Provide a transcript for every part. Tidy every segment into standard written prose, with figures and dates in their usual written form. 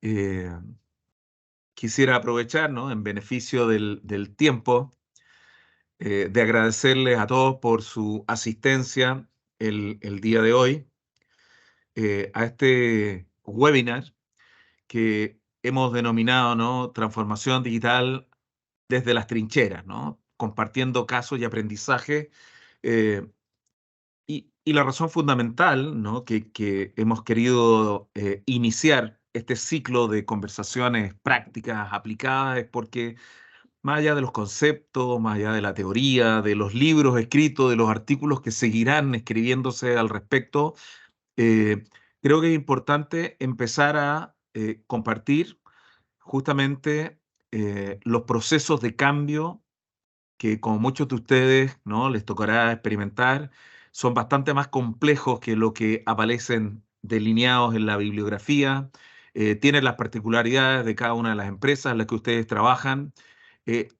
Eh, Quisiera aprovechar, ¿no?, en beneficio del tiempo, de agradecerles a todos por su asistencia el día de hoy a este webinar que hemos denominado, ¿no?, Transformación Digital desde las trincheras, ¿no?, compartiendo casos y aprendizaje. eh, y la razón fundamental, ¿no?, que hemos querido iniciar este ciclo de conversaciones prácticas aplicadas es porque más allá de los conceptos, más allá de la teoría, de los libros escritos, de los artículos que seguirán escribiéndose al respecto, eh, creo que es importante empezar a compartir justamente los procesos de cambio que, como muchos de ustedes, ¿no?, les tocará experimentar, son bastante más complejos que lo que aparecen delineados en la bibliografía. Tienen las particularidades de cada una de las empresas en las que ustedes trabajan.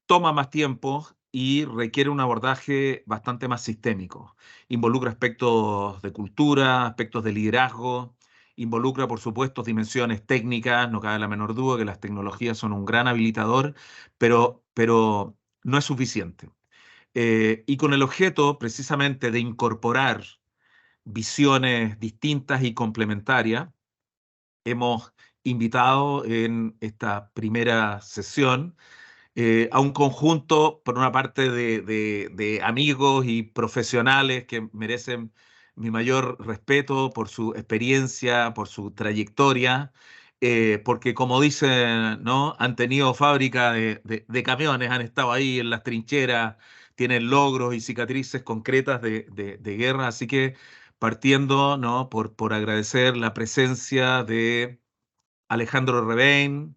Toma más tiempo y requiere un abordaje bastante más sistémico. Involucra aspectos de cultura, aspectos de liderazgo, involucra, por supuesto, dimensiones técnicas. No cabe la menor duda que las tecnologías son un gran habilitador, pero no es suficiente. Y con el objeto precisamente de incorporar visiones distintas y complementarias, hemos invitado en esta primera sesión a un conjunto, por una parte, de amigos y profesionales que merecen mi mayor respeto por su experiencia, por su trayectoria, porque como dicen, ¿no?, han tenido fábrica de camiones, han estado ahí en las trincheras, tienen logros y cicatrices concretas de guerra, así que partiendo, ¿no?, por agradecer la presencia de Alejandro Rebein,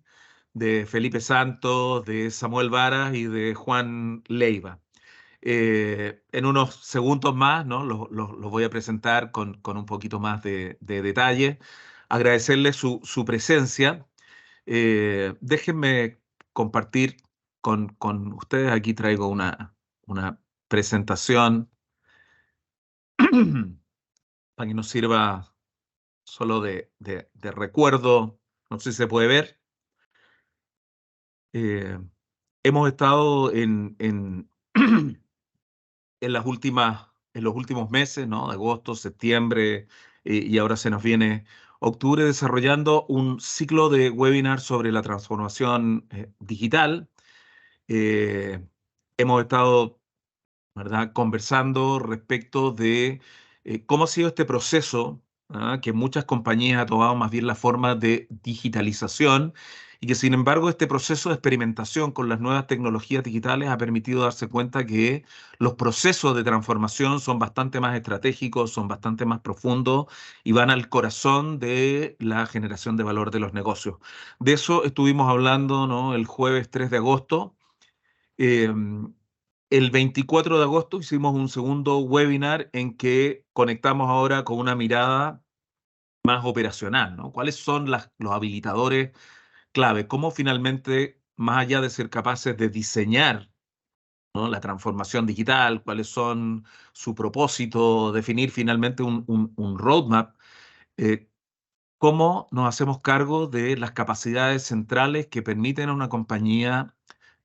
de Felipe Santos, de Samuel Varas y de Juan Leiva. En unos segundos más, ¿no?, los voy a presentar con un poquito más de detalle. Agradecerles su presencia. Déjenme compartir con ustedes. Aquí traigo una presentación para que nos sirva solo de recuerdo. No sé si se puede ver. Eh, Hemos estado en los últimos meses, ¿no?, de agosto, septiembre, y ahora se nos viene octubre, desarrollando un ciclo de webinars sobre la transformación digital. Eh, Hemos estado, ¿verdad?, conversando respecto de cómo ha sido este proceso, ¿ah?, que muchas compañías han tomado más bien la forma de digitalización, y que sin embargo este proceso de experimentación con las nuevas tecnologías digitales ha permitido darse cuenta que los procesos de transformación son bastante más estratégicos, son bastante más profundos y van al corazón de la generación de valor de los negocios. De eso estuvimos hablando, ¿no?, el jueves 3 de agosto. Eh, el 24 de agosto hicimos un segundo webinar en que conectamos ahora con una mirada más operacional, ¿no? ¿Cuáles son los habilitadores clave? ¿Cómo finalmente, más allá de ser capaces de diseñar, ¿no?, la transformación digital, cuáles son su propósito, definir finalmente un roadmap, eh, cómo nos hacemos cargo de las capacidades centrales que permiten a una compañía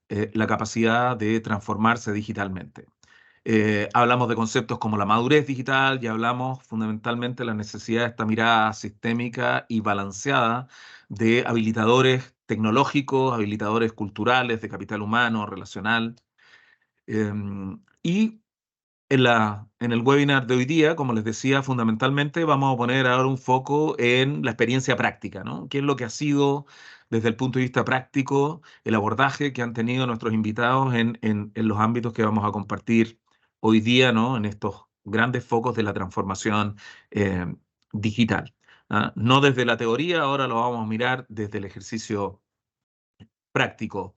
la capacidad de transformarse digitalmente? Hablamos de conceptos como la madurez digital y hablamos fundamentalmente de la necesidad de esta mirada sistémica y balanceada de habilitadores tecnológicos, habilitadores culturales, de capital humano, relacional. Y en el webinar de hoy día, como les decía, fundamentalmente vamos a poner ahora un foco en la experiencia práctica, ¿no? ¿Qué es lo que ha sido, desde el punto de vista práctico, el abordaje que han tenido nuestros invitados en los ámbitos que vamos a compartir hoy día, ¿no?, en estos grandes focos de la transformación eh, digital? ¿Ah? No desde la teoría, ahora lo vamos a mirar desde el ejercicio práctico.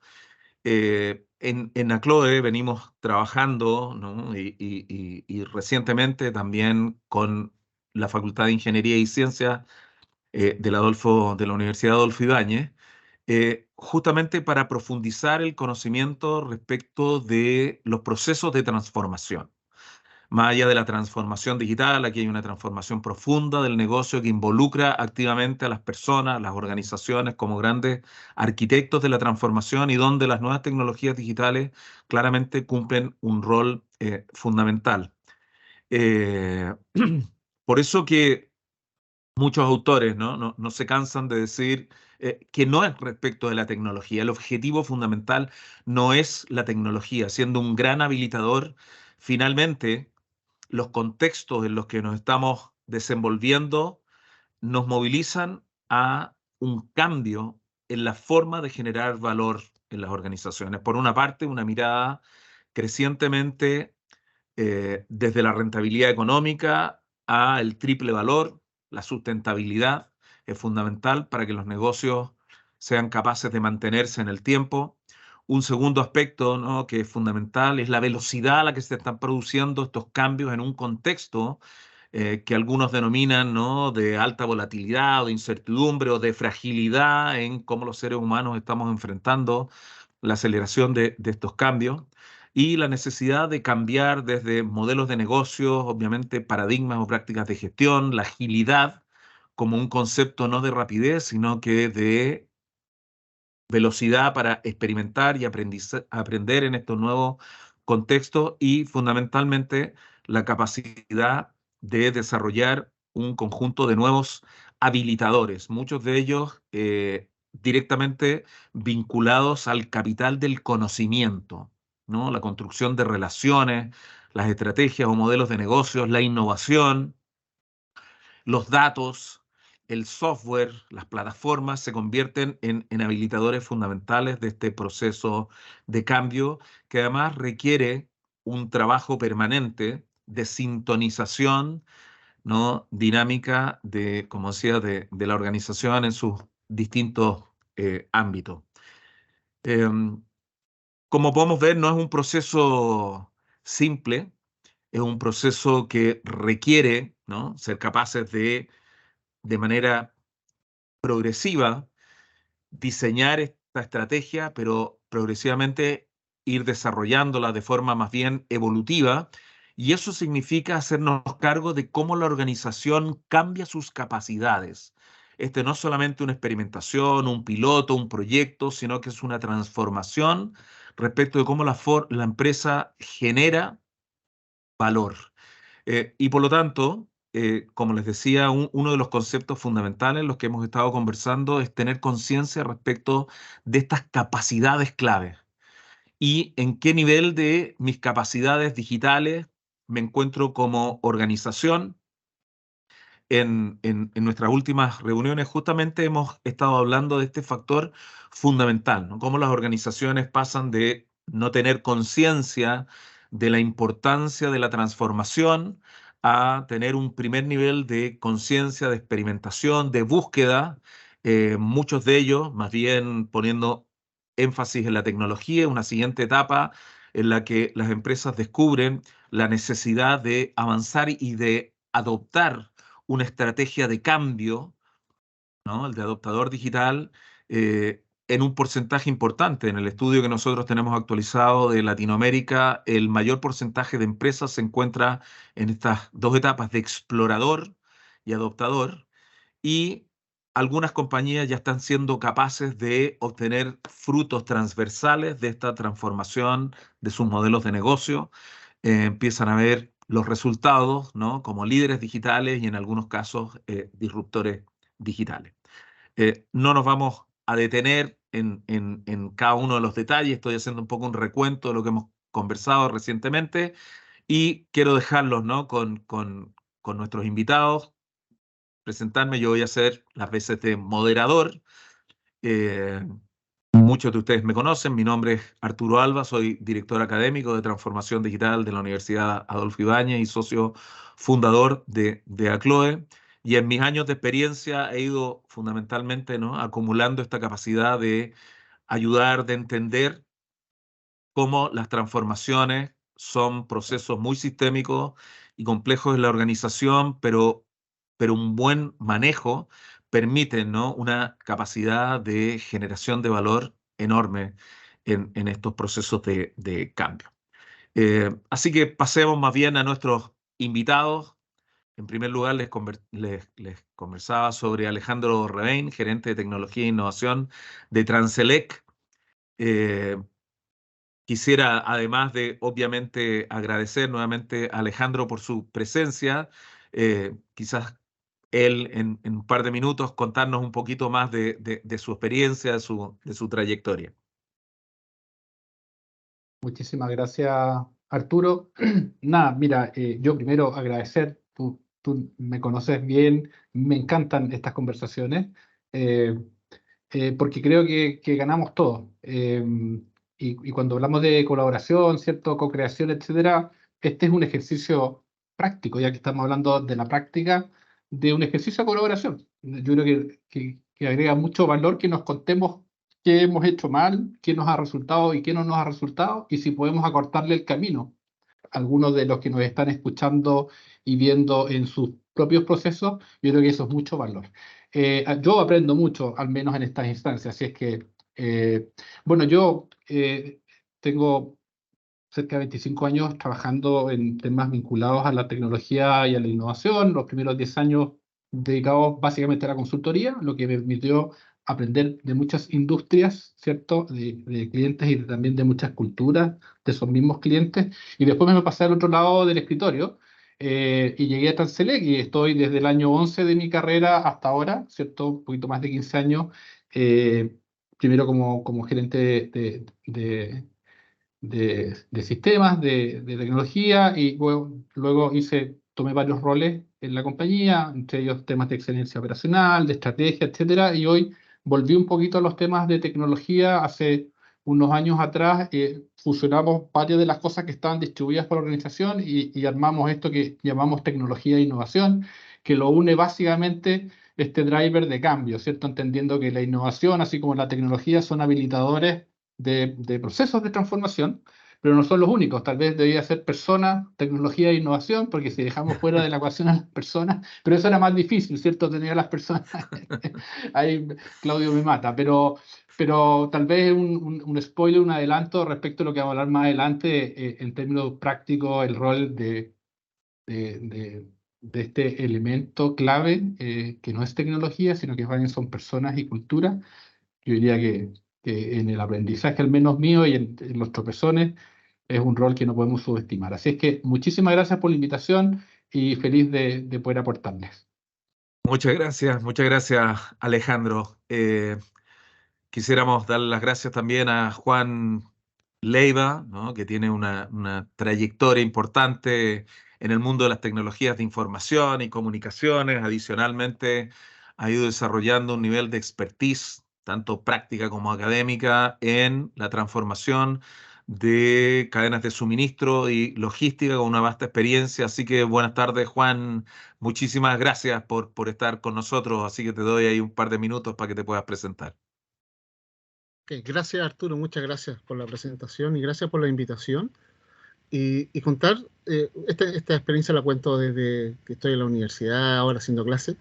En Acloe venimos trabajando, ¿no?, y recientemente también con la Facultad de Ingeniería y Ciencias de la Universidad Adolfo Ibáñez, justamente para profundizar el conocimiento respecto de los procesos de transformación. Más allá de la transformación digital, aquí hay una transformación profunda del negocio que involucra activamente a las personas, las organizaciones como grandes arquitectos de la transformación y donde las nuevas tecnologías digitales claramente cumplen un rol fundamental. Eh, por eso que muchos autores, ¿no? No se cansan de decir que no es respecto de la tecnología. El objetivo fundamental no es la tecnología, siendo un gran habilitador. Finalmente, los contextos en los que nos estamos desenvolviendo nos movilizan a un cambio en la forma de generar valor en las organizaciones. Por una parte, una mirada crecientemente desde la rentabilidad económica a el triple valor, la sustentabilidad es fundamental para que los negocios sean capaces de mantenerse en el tiempo. Un segundo aspecto, ¿no?, que es fundamental es la velocidad a la que se están produciendo estos cambios en un contexto que algunos denominan, ¿no?, de alta volatilidad o de incertidumbre o de fragilidad en cómo los seres humanos estamos enfrentando la aceleración de estos cambios y la necesidad de cambiar desde modelos de negocios, obviamente paradigmas o prácticas de gestión, la agilidad como un concepto no de rapidez, sino que de velocidad para experimentar y aprender en estos nuevos contextos y fundamentalmente la capacidad de desarrollar un conjunto de nuevos habilitadores, muchos de ellos directamente vinculados al capital del conocimiento, ¿no? La construcción de relaciones, las estrategias o modelos de negocios, la innovación, los datos, el software, las plataformas se convierten en habilitadores fundamentales de este proceso de cambio que además requiere un trabajo permanente de sintonización, ¿no?, dinámica de, como decía, de la organización en sus distintos ámbitos. Em, Como podemos ver, no es un proceso simple, es un proceso que requiere, ¿no?, ser capaces de manera progresiva diseñar esta estrategia, pero progresivamente ir desarrollándola de forma más bien evolutiva. Y eso significa hacernos cargo de cómo la organización cambia sus capacidades. Este no es solamente una experimentación, un piloto, un proyecto, sino que es una transformación respecto de cómo la empresa genera valor. Y por lo tanto, como les decía, uno de los conceptos fundamentales en los que hemos estado conversando es tener conciencia respecto de estas capacidades claves y en qué nivel de mis capacidades digitales me encuentro como organización. En nuestras últimas reuniones justamente hemos estado hablando de este factor fundamental, ¿no? Cómo las organizaciones pasan de no tener conciencia de la importancia de la transformación a tener un primer nivel de conciencia, de experimentación, de búsqueda, muchos de ellos más bien poniendo énfasis en la tecnología, una siguiente etapa en la que las empresas descubren la necesidad de avanzar y de adoptar una estrategia de cambio, ¿no?, el de adoptador digital, en un porcentaje importante. En el estudio que nosotros tenemos actualizado de Latinoamérica, el mayor porcentaje de empresas se encuentra en estas dos etapas de explorador y adoptador, y algunas compañías ya están siendo capaces de obtener frutos transversales de esta transformación de sus modelos de negocio, empiezan a ver los resultados, ¿no?, como líderes digitales y en algunos casos disruptores digitales. No nos vamos a detener en cada uno de los detalles, estoy haciendo un poco un recuento de lo que hemos conversado recientemente y quiero dejarlos, ¿no?, con nuestros invitados, presentarme. Yo voy a hacer las veces de moderador. Eh, Muchos de ustedes me conocen, mi nombre es Arturo Alba, soy director académico de transformación digital de la Universidad Adolfo Ibáñez y socio fundador de ACLOE. Y en mis años de experiencia he ido fundamentalmente, ¿no?, acumulando esta capacidad de ayudar, de entender cómo las transformaciones son procesos muy sistémicos y complejos en la organización, pero un buen manejo permite, ¿no?, una capacidad de generación de valor enorme en estos procesos de cambio. Así que pasemos más bien a nuestros invitados. En primer lugar, les conversaba sobre Alejandro Revein, gerente de tecnología e innovación de Transelec. Eh, Quisiera, además de, obviamente, agradecer nuevamente a Alejandro por su presencia, quizás él en un par de minutos contarnos un poquito más de su experiencia, de su trayectoria. Muchísimas gracias, Arturo. Nada, mira, yo primero agradecer, tú me conoces bien, me encantan estas conversaciones, eh, porque creo que ganamos todos. Y cuando hablamos de colaboración, ¿cierto? Co-creación, etcétera, este es un ejercicio práctico, ya que estamos hablando de la práctica de un ejercicio de colaboración. Yo creo que agrega mucho valor que nos contemos qué hemos hecho mal, qué nos ha resultado y qué no nos ha resultado, y si podemos acortarle el camino a algunos de los que nos están escuchando y viendo en sus propios procesos, yo creo que eso es mucho valor. Yo aprendo mucho, al menos en estas instancias, así es que, bueno, yo tengo cerca de 25 años trabajando en temas vinculados a la tecnología y a la innovación, los primeros 10 años dedicados básicamente a la consultoría, lo que me permitió aprender de muchas industrias, ¿cierto? De clientes y también de muchas culturas de esos mismos clientes. Y después me pasé al otro lado del escritorio y llegué a Transelec y estoy desde el año 11 de mi carrera hasta ahora, ¿cierto? Un poquito más de 15 años, eh, primero como gerente de sistemas, de tecnología, y luego tomé varios roles en la compañía, entre ellos temas de excelencia operacional, de estrategia, etcétera, y hoy volví un poquito a los temas de tecnología. Hace unos años atrás fusionamos varias de las cosas que estaban distribuidas por la organización y armamos esto que llamamos tecnología e innovación, que lo une básicamente este driver de cambio, ¿cierto? Entendiendo que la innovación, así como la tecnología, son habilitadores de procesos de transformación, pero no son los únicos. Tal vez debería ser personas, tecnología e innovación, porque si dejamos fuera de la ecuación a las personas, pero eso era más difícil, ¿cierto? Tener a las personas. Ahí Claudio me mata, pero tal vez un spoiler, un adelanto respecto a lo que vamos a hablar más adelante en términos prácticos, el rol de, de- de este elemento clave que no es tecnología, sino que más bien son personas y cultura. Yo diría que en el aprendizaje, al menos mío, y en los tropezones, es un rol que no podemos subestimar. Así es que muchísimas gracias por la invitación y feliz de poder aportarles. Muchas gracias, Alejandro. Quisiéramos dar las gracias también a Juan Leiva, ¿no? Que tiene una trayectoria importante en el mundo de las tecnologías de información y comunicaciones. Adicionalmente, ha ido desarrollando un nivel de expertise, tanto práctica como académica, en la transformación de cadenas de suministro y logística con una vasta experiencia. Así que buenas tardes, Juan. Muchísimas gracias por estar con nosotros. Así que te doy ahí un par de minutos para que te puedas presentar. Ok, gracias Arturo, muchas gracias por la presentación y gracias por la invitación. Y contar, esta experiencia la cuento desde que estoy en la universidad, ahora haciendo clase.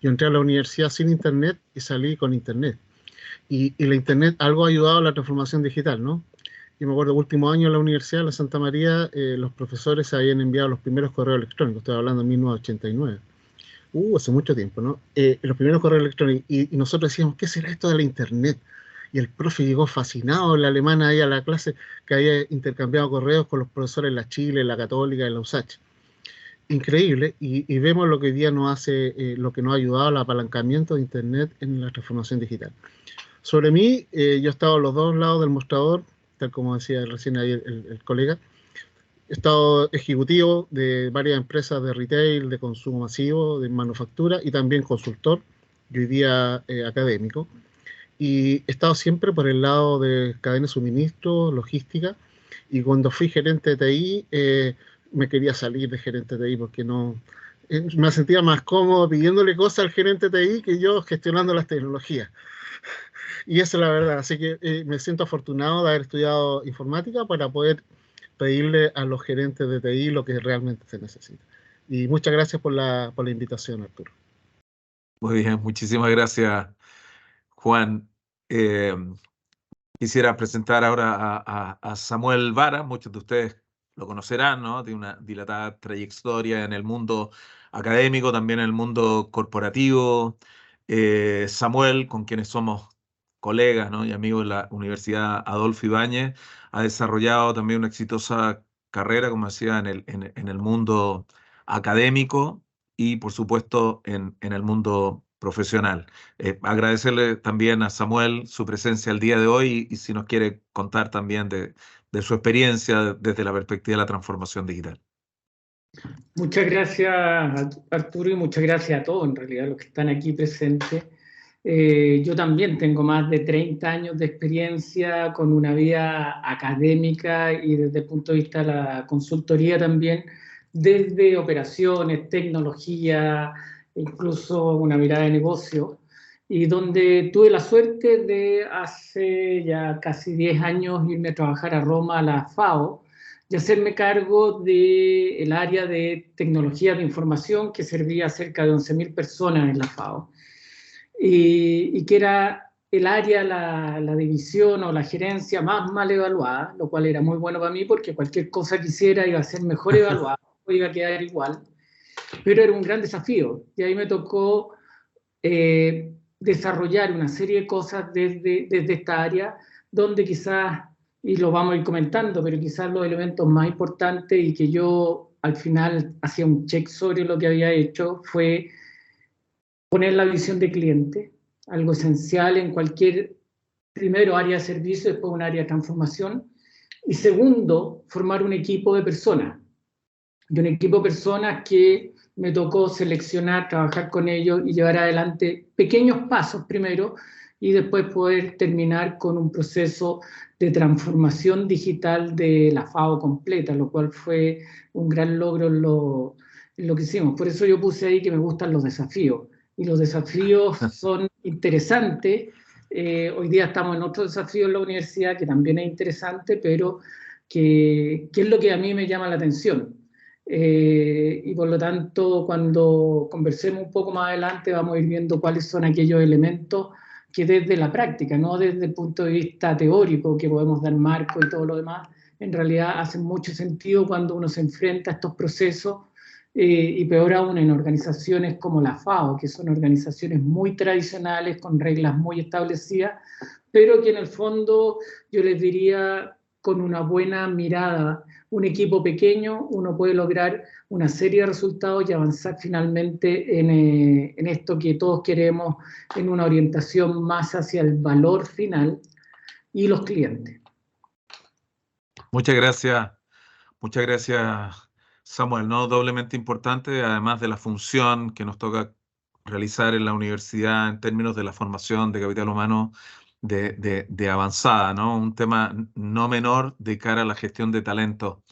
Yo entré a la universidad sin internet y salí con internet. Y la internet algo ha ayudado a la transformación digital, ¿no? Yo me acuerdo, el último año en la universidad de la Santa María, los profesores habían enviado los primeros correos electrónicos, estoy hablando de 1989. Hace mucho tiempo, ¿no? Los primeros correos electrónicos, y nosotros decíamos, ¿qué será esto de la internet? Y el profe llegó fascinado, la alemana ahí a la clase, que había intercambiado correos con los profesores en la Chile, en la Católica, en la USACH. Increíble, y vemos lo que hoy día nos hace, lo que nos ha ayudado al apalancamiento de Internet en la transformación digital. Sobre mí, yo he estado a los dos lados del mostrador, tal como decía recién ahí el colega. He estado ejecutivo de varias empresas de retail, de consumo masivo, de manufactura y también consultor, y hoy día académico. Y he estado siempre por el lado de cadena de suministro, logística, y cuando fui gerente de TI, me quería salir de gerente de TI porque no, me sentía más cómodo pidiéndole cosas al gerente de TI que yo gestionando las tecnologías. Y esa es la verdad, así que me siento afortunado de haber estudiado informática para poder pedirle a los gerentes de TI lo que realmente se necesita. Y muchas gracias por la invitación, Arturo. Muy bien, muchísimas gracias, Juan. Eh, Quisiera presentar ahora a Samuel Vara. Muchos de ustedes lo conocerán, ¿no? Tiene una dilatada trayectoria en el mundo académico, también en el mundo corporativo. Samuel, con quienes somos colegas, ¿no? Y amigos de la Universidad Adolfo Ibáñez, ha desarrollado también una exitosa carrera, como decía, en el mundo académico y, por supuesto, en el mundo profesional. Agradecerle también a Samuel su presencia el día de hoy y si nos quiere contar también de su experiencia desde la perspectiva de la transformación digital. Muchas gracias, Arturo, y muchas gracias a todos, en realidad, los que están aquí presentes. Yo también tengo más de 30 años de experiencia con una vida académica y desde el punto de vista de la consultoría también, desde operaciones, tecnología, incluso una mirada de negocio, y donde tuve la suerte de hace ya casi 10 años irme a trabajar a Roma, a la FAO, y hacerme cargo del área de tecnología de información que servía a cerca de 11.000 personas en la FAO. Y que era el área, la división o la gerencia más mal evaluada, lo cual era muy bueno para mí porque cualquier cosa que hiciera iba a ser mejor evaluada o iba a quedar igual, pero era un gran desafío. Y ahí me tocó desarrollar una serie de cosas desde esta área, donde quizás, y lo vamos a ir comentando, pero quizás los elementos más importantes y que yo al final hacía un check sobre lo que había hecho fue poner la visión de cliente, algo esencial en cualquier, primero, área de servicio, después un área de transformación, y segundo, formar un equipo de personas. Y un equipo de personas que me tocó seleccionar, trabajar con ellos y llevar adelante pequeños pasos primero y después poder terminar con un proceso de transformación digital de la FAO completa, lo cual fue un gran logro en lo que hicimos. Por eso yo puse ahí que me gustan los desafíos. Y los desafíos son interesantes. Hoy día estamos en otro desafío en la universidad que también es interesante, pero que es lo que a mí me llama la atención. Y por lo tanto, cuando conversemos un poco más adelante, vamos a ir viendo cuáles son aquellos elementos que desde la práctica, no desde el punto de vista teórico, que podemos dar marco y todo lo demás, en realidad hacen mucho sentido cuando uno se enfrenta a estos procesos y peor aún en organizaciones como la FAO, que son organizaciones muy tradicionales, con reglas muy establecidas, pero que en el fondo yo les diría con una buena mirada, un equipo pequeño, uno puede lograr una serie de resultados y avanzar finalmente en esto que todos queremos, en una orientación más hacia el valor final y los clientes. Muchas gracias, Samuel, ¿no? Doblemente importante, además de la función que nos toca realizar en la universidad en términos de la formación de capital humano de avanzada, ¿no? Un tema no menor de cara a la gestión de talento.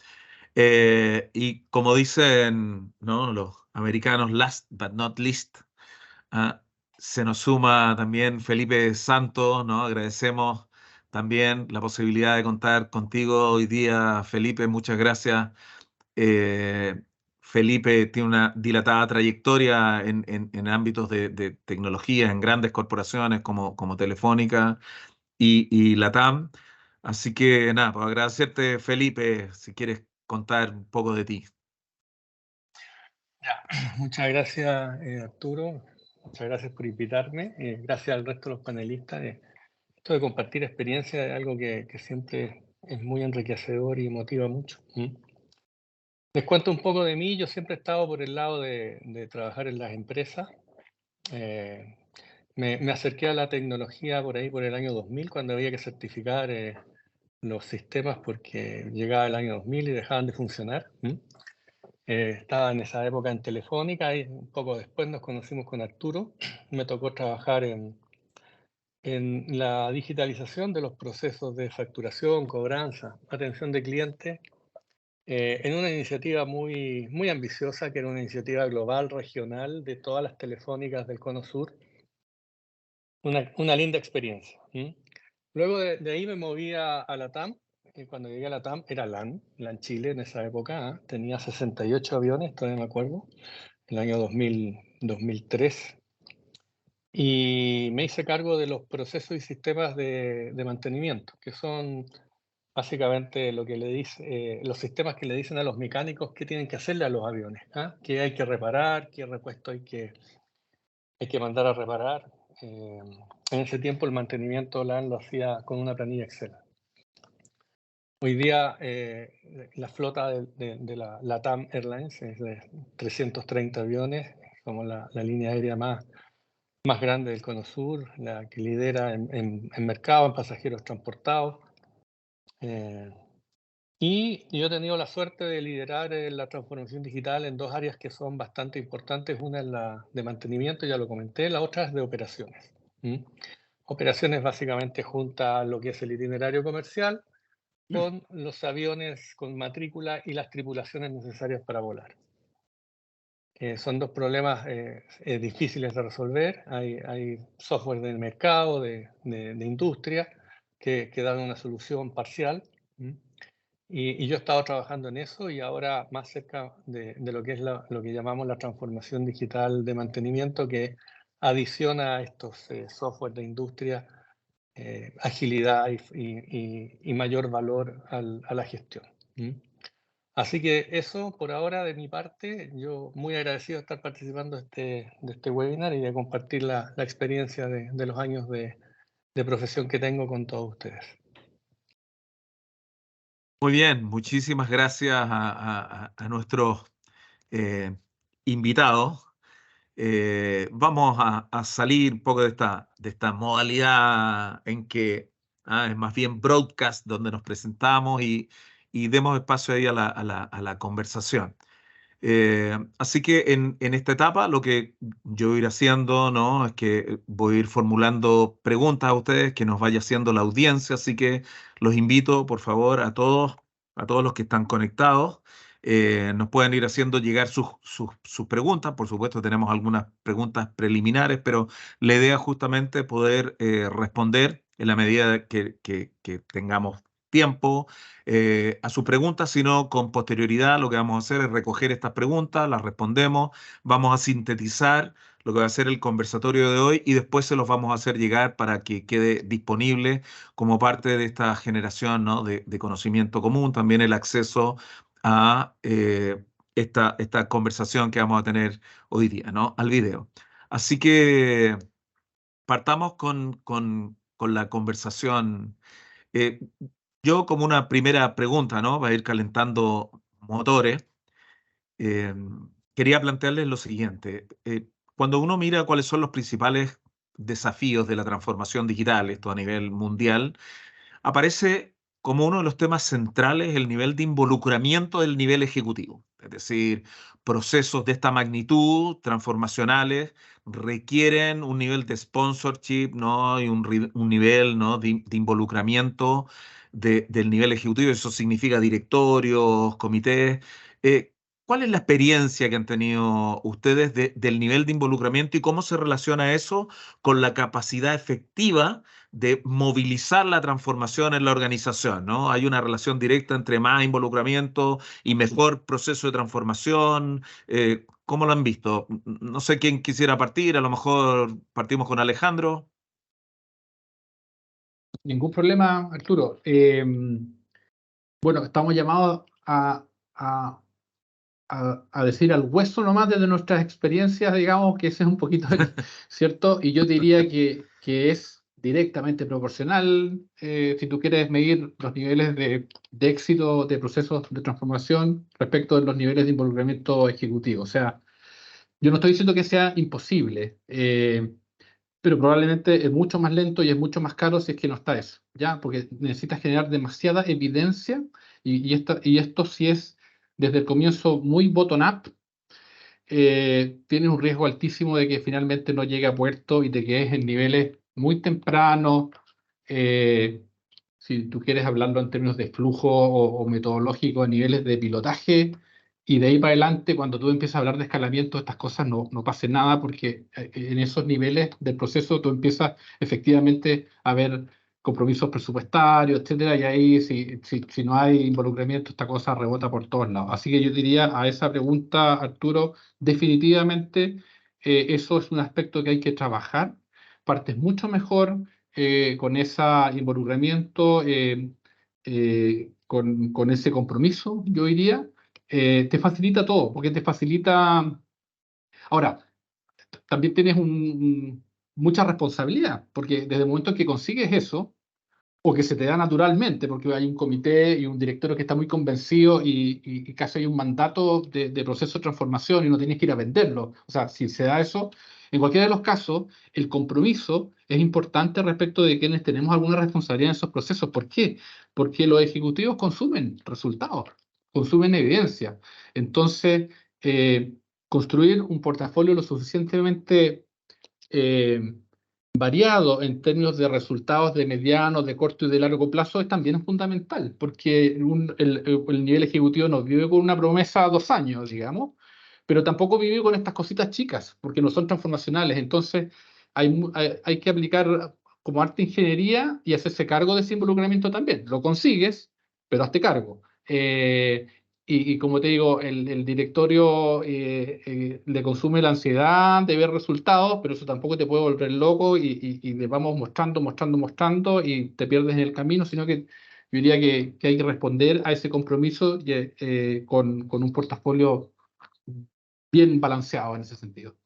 Y como dicen, ¿no? Los americanos, last but not least, se nos suma también Felipe Santos, ¿no? Agradecemos también la posibilidad de contar contigo hoy día, Felipe, muchas gracias. Felipe tiene una dilatada trayectoria en ámbitos de tecnología, en grandes corporaciones como Telefónica y Latam. Así que nada, pues agradecerte, Felipe, si quieres contar un poco de ti. Ya, muchas gracias, Arturo. Muchas gracias por invitarme. Gracias al resto de los panelistas. Esto de compartir experiencia es algo que siempre es muy enriquecedor y motiva mucho. Les cuento un poco de mí. Yo siempre he estado por el lado de trabajar en las empresas. Me acerqué a la tecnología por ahí por el año 2000, cuando había que certificar los sistemas porque llegaba el año 2000 y dejaban de funcionar. Estaba en esa época en Telefónica y un poco después nos conocimos con Arturo. Me tocó trabajar en la digitalización de los procesos de facturación, cobranza, atención de clientes, en una iniciativa muy, muy ambiciosa, que era una iniciativa global, regional, de todas las telefónicas del Cono Sur. Una linda experiencia. Luego de ahí me moví a Latam. Y cuando llegué a Latam era LAN Chile en esa época. Tenía 68 aviones, todavía me acuerdo, el año 2003. Y me hice cargo de los procesos y sistemas de mantenimiento, que son básicamente lo que le dice, los sistemas que le dicen a los mecánicos qué tienen que hacerle a los aviones, ¿ah? Qué hay que reparar, qué repuesto hay que mandar a reparar. En ese tiempo el mantenimiento LAN lo hacía con una planilla Excel. Hoy día la flota de la LATAM Airlines es de 330 aviones, como la línea aérea más grande del Cono Sur, la que lidera en mercado, en pasajeros transportados. Y yo he tenido la suerte de liderar la transformación digital en dos áreas que son bastante importantes. Una es la de mantenimiento, ya lo comenté, la otra es de operaciones. Operaciones básicamente junta lo que es el itinerario comercial con los aviones con matrícula y las tripulaciones necesarias para volar. Son dos problemas difíciles de resolver. Hay software del mercado, de industria, que dan una solución parcial. Y yo he estado trabajando en eso y ahora más cerca de lo que es lo que llamamos la transformación digital de mantenimiento, que adiciona a estos software de industria agilidad y mayor valor a la gestión. Así que eso por ahora de mi parte. Yo muy agradecido de estar participando de este webinar y de compartir la experiencia de los años de profesión que tengo con todos ustedes. Muy bien, muchísimas gracias a nuestros invitados. Vamos a salir un poco de esta modalidad en que es más bien broadcast, donde nos presentamos y demos espacio ahí a la conversación. Así que en esta etapa lo que yo voy a ir haciendo, ¿no?, es que voy a ir formulando preguntas a ustedes que nos vaya haciendo la audiencia, así que los invito, por favor, a todos los que están conectados, nos pueden ir haciendo llegar sus preguntas. Por supuesto, tenemos algunas preguntas preliminares, pero la idea es justamente poder responder en la medida que tengamos tiempo a sus preguntas, sino con posterioridad lo que vamos a hacer es recoger estas preguntas, las respondemos, vamos a sintetizar lo que va a ser el conversatorio de hoy y después se los vamos a hacer llegar para que quede disponible como parte de esta generación, ¿no?, de conocimiento común, también el acceso a esta conversación que vamos a tener hoy día, ¿no?, al video. Así que partamos con la conversación. Yo como una primera pregunta, ¿no?, va a ir calentando motores, eh, quería plantearles lo siguiente. Cuando uno mira cuáles son los principales desafíos de la transformación digital, esto a nivel mundial, aparece como uno de los temas centrales el nivel de involucramiento del nivel ejecutivo. Es decir, procesos de esta magnitud, transformacionales, requieren un nivel de sponsorship, ¿no?, y un nivel, ¿no?, de involucramiento del nivel ejecutivo. Eso significa directorios, comités. ¿Cuál es la experiencia que han tenido ustedes del nivel de involucramiento y cómo se relaciona eso con la capacidad efectiva de movilizar la transformación en la organización, ¿no? Hay una relación directa entre más involucramiento y mejor proceso de transformación. ¿Cómo lo han visto? No sé quién quisiera partir, a lo mejor partimos con Alejandro. Ningún problema, Arturo. Bueno, estamos llamados a decir al hueso nomás desde nuestras experiencias, digamos, que ese es un poquito cierto, y yo diría que es directamente proporcional, si tú quieres medir los niveles de éxito de procesos de transformación respecto de los niveles de involucramiento ejecutivo. O sea, yo no estoy diciendo que sea imposible, pero probablemente es mucho más lento y es mucho más caro si es que no está eso, ¿ya? Porque necesitas generar demasiada evidencia y esto sí es desde el comienzo muy bottom-up, tiene un riesgo altísimo de que finalmente no llegue a puerto y de que es en niveles muy tempranos. Si tú quieres hablarlo en términos de flujo o metodológico, a niveles de pilotaje, y de ahí para adelante, cuando tú empiezas a hablar de escalamiento, estas cosas no pase nada, porque en esos niveles del proceso tú empiezas efectivamente a ver compromisos presupuestarios, etcétera, y ahí si no hay involucramiento, esta cosa rebota por todos lados. Así que yo diría a esa pregunta, Arturo, definitivamente eso es un aspecto que hay que trabajar. Partes mucho mejor con ese involucramiento con ese compromiso, yo diría, te facilita todo, porque te facilita... Ahora, también tienes mucha responsabilidad, porque desde el momento en que consigues eso, o que se te da naturalmente, porque hay un comité y un directorio que está muy convencido y casi hay un mandato de proceso de transformación y no tienes que ir a venderlo. O sea, si se da eso, en cualquiera de los casos, el compromiso es importante respecto de quienes tenemos alguna responsabilidad en esos procesos. ¿Por qué? Porque los ejecutivos consumen resultados, consumen evidencia. Entonces, construir un portafolio lo suficientemente variado en términos de resultados de mediano, de corto y de largo plazo es también fundamental, porque el nivel ejecutivo no vive con una promesa a 2 años, digamos, pero tampoco vive con estas cositas chicas, porque no son transformacionales. Entonces, hay que aplicar como arte ingeniería y hacerse cargo de ese involucramiento también. Lo consigues, pero hazte cargo. Y como te digo, el directorio le consume la ansiedad de ver resultados, pero eso tampoco te puede volver loco y le vamos mostrando y te pierdes en el camino, sino que yo diría que hay que responder a ese compromiso con un portafolio bien balanceado en ese sentido.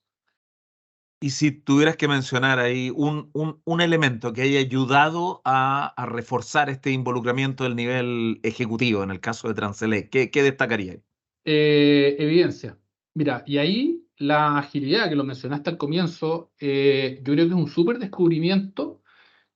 Y si tuvieras que mencionar ahí un elemento que haya ayudado a reforzar este involucramiento del nivel ejecutivo, en el caso de Transelec, ¿qué destacaría? Evidencia. Mira, y ahí la agilidad que lo mencionaste al comienzo, yo creo que es un súper descubrimiento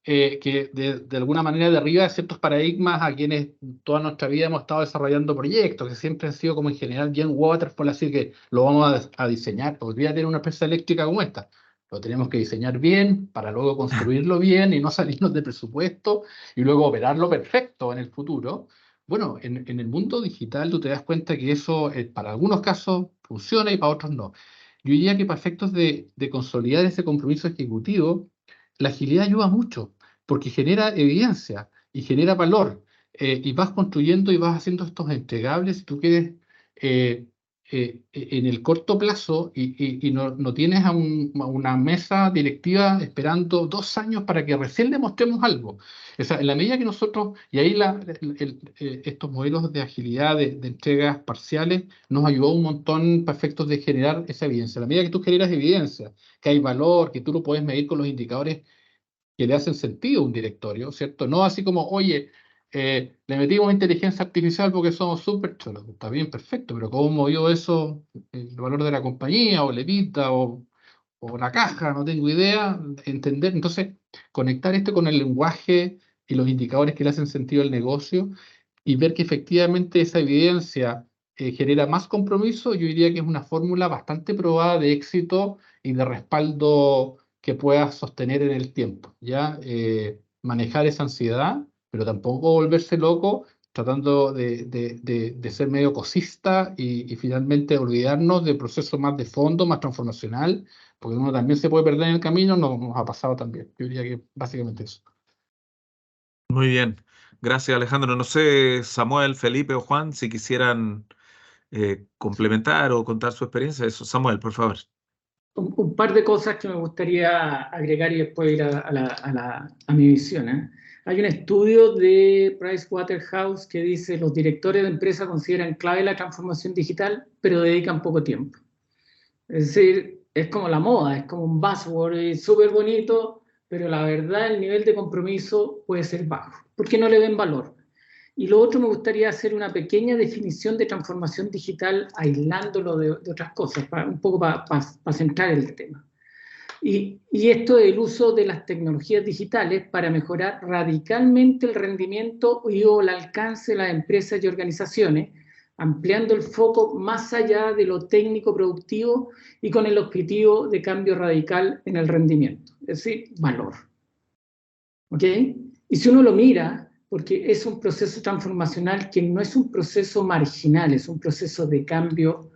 que de alguna manera derriba ciertos paradigmas a quienes toda nuestra vida hemos estado desarrollando proyectos, que siempre han sido como en general bien waterfall, así que lo vamos a diseñar. Podría tener una empresa eléctrica como esta. Lo tenemos que diseñar bien para luego construirlo bien y no salirnos de presupuesto y luego operarlo perfecto en el futuro. Bueno, en el mundo digital tú te das cuenta que eso para algunos casos funciona y para otros no. Yo diría que para efectos de consolidar ese compromiso ejecutivo, la agilidad ayuda mucho porque genera evidencia y genera valor y vas construyendo y vas haciendo estos entregables si tú quieres en el corto plazo y no tienes a una mesa directiva esperando 2 años para que recién le mostremos algo. O sea, en la medida que nosotros, y ahí estos modelos de agilidad, de entregas parciales, nos ayudó un montón para efectos de generar esa evidencia. En la medida que tú generas evidencia, que hay valor, que tú lo puedes medir con los indicadores que le hacen sentido a un directorio, ¿cierto? No así como, oye, le metimos inteligencia artificial porque somos súper cholos. Está bien, perfecto, pero ¿cómo movió eso el valor de la compañía o Levita o la caja? No tengo idea. Entender, entonces, conectar esto con el lenguaje y los indicadores que le hacen sentido al negocio y ver que efectivamente esa evidencia genera más compromiso, yo diría que es una fórmula bastante probada de éxito y de respaldo que puedas sostener en el tiempo, ¿ya? Manejar esa ansiedad, pero tampoco volverse loco tratando de ser medio cosista y finalmente olvidarnos del proceso más de fondo, más transformacional, porque uno también se puede perder en el camino, nos ha pasado también. Yo diría que básicamente eso. Muy bien, gracias Alejandro. No sé, Samuel, Felipe o Juan, si quisieran complementar o contar su experiencia. Eso, Samuel, por favor. Un par de cosas que me gustaría agregar y después ir a mi visión, ¿eh? Hay un estudio de Pricewaterhouse que dice los directores de empresa consideran clave la transformación digital, pero dedican poco tiempo. Es decir, es como la moda, es como un buzzword, es súper bonito, pero la verdad el nivel de compromiso puede ser bajo, porque no le ven valor. Y lo otro, me gustaría hacer una pequeña definición de transformación digital aislándolo de otras cosas, un poco para centrar el tema. Y esto es el uso de las tecnologías digitales para mejorar radicalmente el rendimiento y o el alcance de las empresas y organizaciones, ampliando el foco más allá de lo técnico productivo y con el objetivo de cambio radical en el rendimiento, es decir, valor. ¿Ok? Y si uno lo mira, porque es un proceso transformacional que no es un proceso marginal, es un proceso de cambio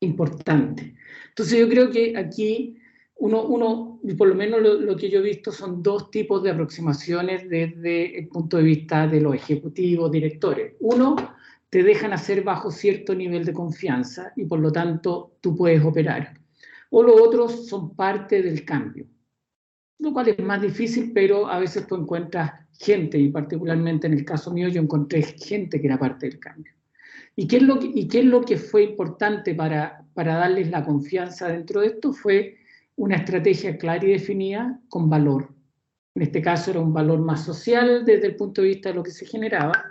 importante. Entonces yo creo que aquí uno por lo menos lo que yo he visto son 2 tipos de aproximaciones desde el punto de vista de los ejecutivos, directores. Uno, te dejan hacer bajo cierto nivel de confianza y por lo tanto tú puedes operar. O los otros son parte del cambio. lo cual es más difícil, pero a veces tú encuentras gente, y particularmente en el caso mío yo encontré gente que era parte del cambio. ¿Y qué es lo que fue importante para darles la confianza dentro de esto? Fue una estrategia clara y definida con valor. En este caso era un valor más social desde el punto de vista de lo que se generaba.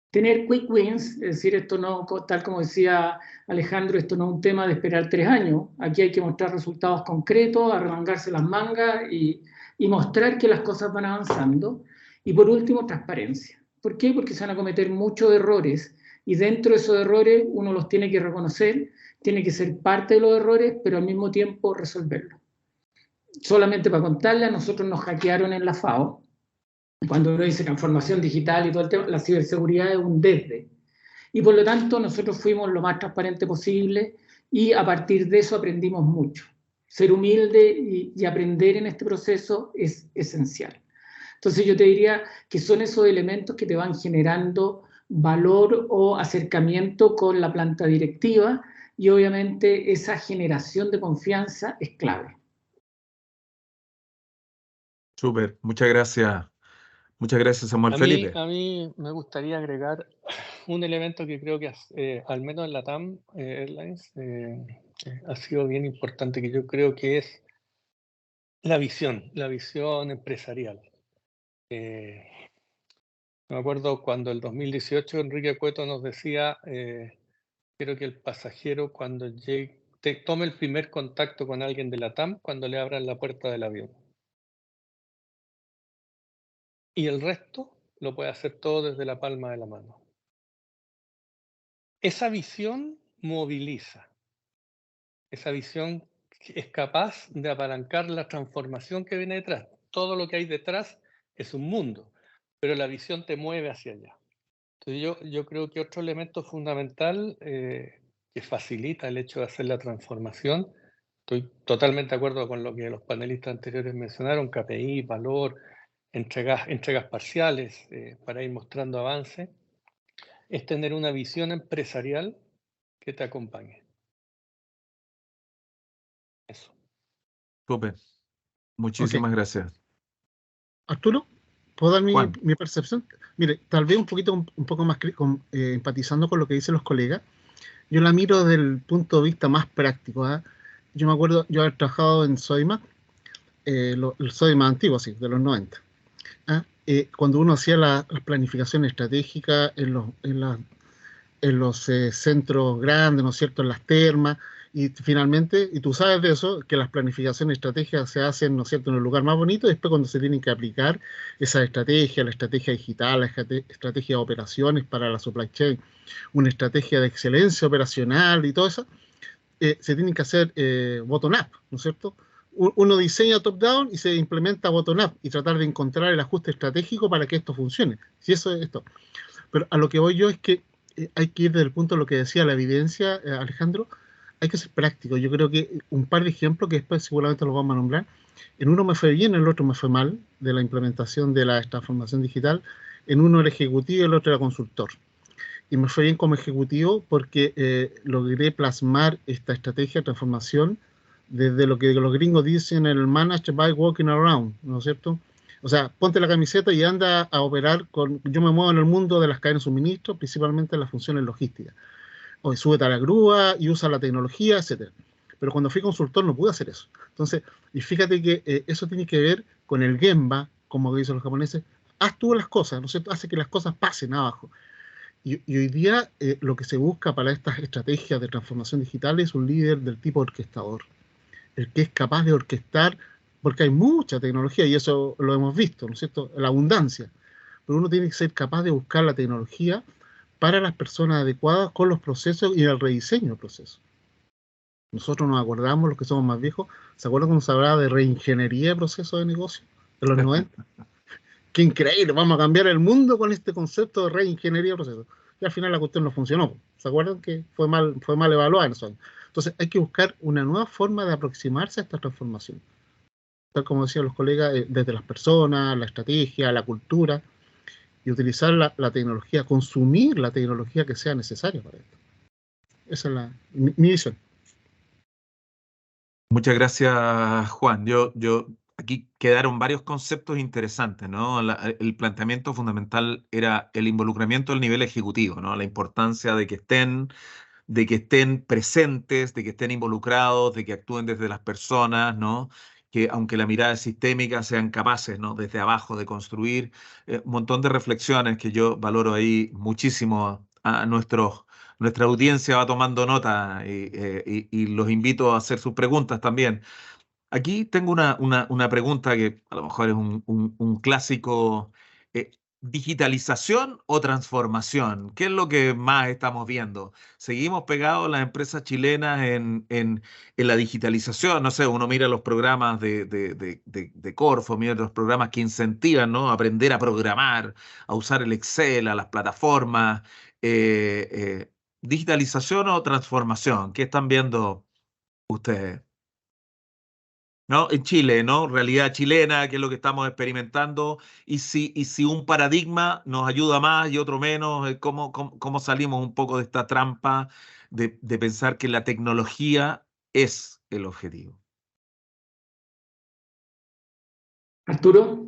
Tener quick wins, es decir, esto no, tal como decía Alejandro, esto no es un tema de esperar 3 años. Aquí hay que mostrar resultados concretos, arremangarse las mangas y mostrar que las cosas van avanzando. Y por último, transparencia. ¿Por qué? Porque se van a cometer muchos errores y dentro de esos errores uno los tiene que reconocer, tiene que ser parte de los errores, pero al mismo tiempo resolverlos. Solamente para contarle, a nosotros nos hackearon en la FAO. Cuando uno dice transformación digital y todo el tema, la ciberseguridad es un desde. Y por lo tanto, nosotros fuimos lo más transparente posible y a partir de eso aprendimos mucho. Ser humilde y aprender en este proceso es esencial. Entonces yo te diría que son esos elementos que te van generando valor o acercamiento con la planta directiva y obviamente esa generación de confianza es clave. Súper, muchas gracias. Muchas gracias, Samuel. Felipe. A mí me gustaría agregar un elemento que creo que al menos en la TAM Airlines ha sido bien importante, que yo creo que es la visión empresarial. Me acuerdo cuando el 2018 Enrique Cueto nos decía, quiero que el pasajero cuando llegue, tome el primer contacto con alguien de la TAM cuando le abran la puerta del avión. Y el resto lo puede hacer todo desde la palma de la mano. Esa visión moviliza. Esa visión es capaz de apalancar la transformación que viene detrás. Todo lo que hay detrás es un mundo, pero la visión te mueve hacia allá. Entonces yo creo que otro elemento fundamental que facilita el hecho de hacer la transformación, estoy totalmente de acuerdo con lo que los panelistas anteriores mencionaron, KPI, valor, entregas parciales para ir mostrando avance, es tener una visión empresarial que te acompañe. Eso. Súper. Muchísimas gracias. Arturo, ¿puedo dar mi percepción? Mire, tal vez un poco más empatizando con lo que dicen los colegas, yo la miro desde el punto de vista más práctico. Yo me acuerdo, yo haber trabajado en Sodimac, el Sodimac antiguo, sí, de los 90. Cuando uno hacía la planificación estratégica en los centros grandes, ¿no es cierto?, en las termas, y finalmente, y tú sabes de eso, que las planificaciones estratégicas se hacen, ¿no es cierto?, en el lugar más bonito, y después cuando se tienen que aplicar esa estrategia, la estrategia digital, la estrategia de operaciones para la supply chain, una estrategia de excelencia operacional y todo eso, se tienen que hacer bottom-up, ¿no es cierto? Uno diseña top-down y se implementa bottom-up y tratar de encontrar el ajuste estratégico para que esto funcione. Si eso es esto. Pero a lo que voy yo es que hay que ir desde el punto de lo que decía la evidencia, Alejandro, hay que ser práctico. Yo creo que un par de ejemplos que después seguramente los vamos a nombrar. En uno me fue bien, en el otro me fue mal, de la implementación de la transformación digital. En uno era ejecutivo y el otro era consultor. Y me fue bien como ejecutivo porque logré plasmar esta estrategia de transformación desde lo que los gringos dicen el manage by walking around, ¿no es cierto? O sea, ponte la camiseta y anda a operar con... Yo me muevo en el mundo de las cadenas de suministro, principalmente en las funciones logísticas. O súbete a la grúa y usa la tecnología, etc. Pero cuando fui consultor no pude hacer eso. Entonces, y fíjate que eso tiene que ver con el Gemba, como dicen los japoneses, haz tú las cosas, ¿no es cierto? Hace que las cosas pasen abajo. Y hoy día lo que se busca para estas estrategias de transformación digital es un líder del tipo orquestador, el que es capaz de orquestar, porque hay mucha tecnología y eso lo hemos visto, ¿no es cierto? La abundancia. Pero uno tiene que ser capaz de buscar la tecnología para las personas adecuadas con los procesos y el rediseño del proceso. Nosotros nos acordamos, los que somos más viejos, ¿se acuerdan cuando se hablaba de reingeniería de procesos de negocio de los 90? ¡Qué increíble! Vamos a cambiar el mundo con este concepto de reingeniería de procesos. Y al final la cuestión no funcionó. ¿Se acuerdan que fue mal evaluada en esos años? Entonces hay que buscar una nueva forma de aproximarse a esta transformación. Tal como decían los colegas, desde las personas, la estrategia, la cultura, y utilizar la tecnología, consumir la tecnología que sea necesaria para esto. Esa es mi visión. Muchas gracias, Juan. Yo aquí quedaron varios conceptos interesantes, ¿no? El planteamiento fundamental era el involucramiento al nivel ejecutivo, ¿no? La importancia de que estén presentes, de que estén involucrados, de que actúen desde las personas, ¿no? Que aunque la mirada es sistémica, sean capaces, ¿no? Desde abajo de construir un montón de reflexiones que yo valoro ahí muchísimo a nuestra audiencia va tomando nota y los invito a hacer sus preguntas también. Aquí tengo una pregunta que a lo mejor es un clásico. eh, ¿Digitalización o transformación? ¿Qué es lo que más estamos viendo? ¿Seguimos pegados las empresas chilenas en la digitalización? No sé, uno mira los programas de Corfo, mira los programas que incentivan, ¿no? A aprender a programar, a usar el Excel, a las plataformas. ¿Digitalización o transformación? ¿Qué están viendo ustedes? ¿No? En Chile, ¿no? Realidad chilena, que es lo que estamos experimentando, y si un paradigma nos ayuda más y otro menos, ¿cómo salimos un poco de esta trampa de pensar que la tecnología es el objetivo? Arturo,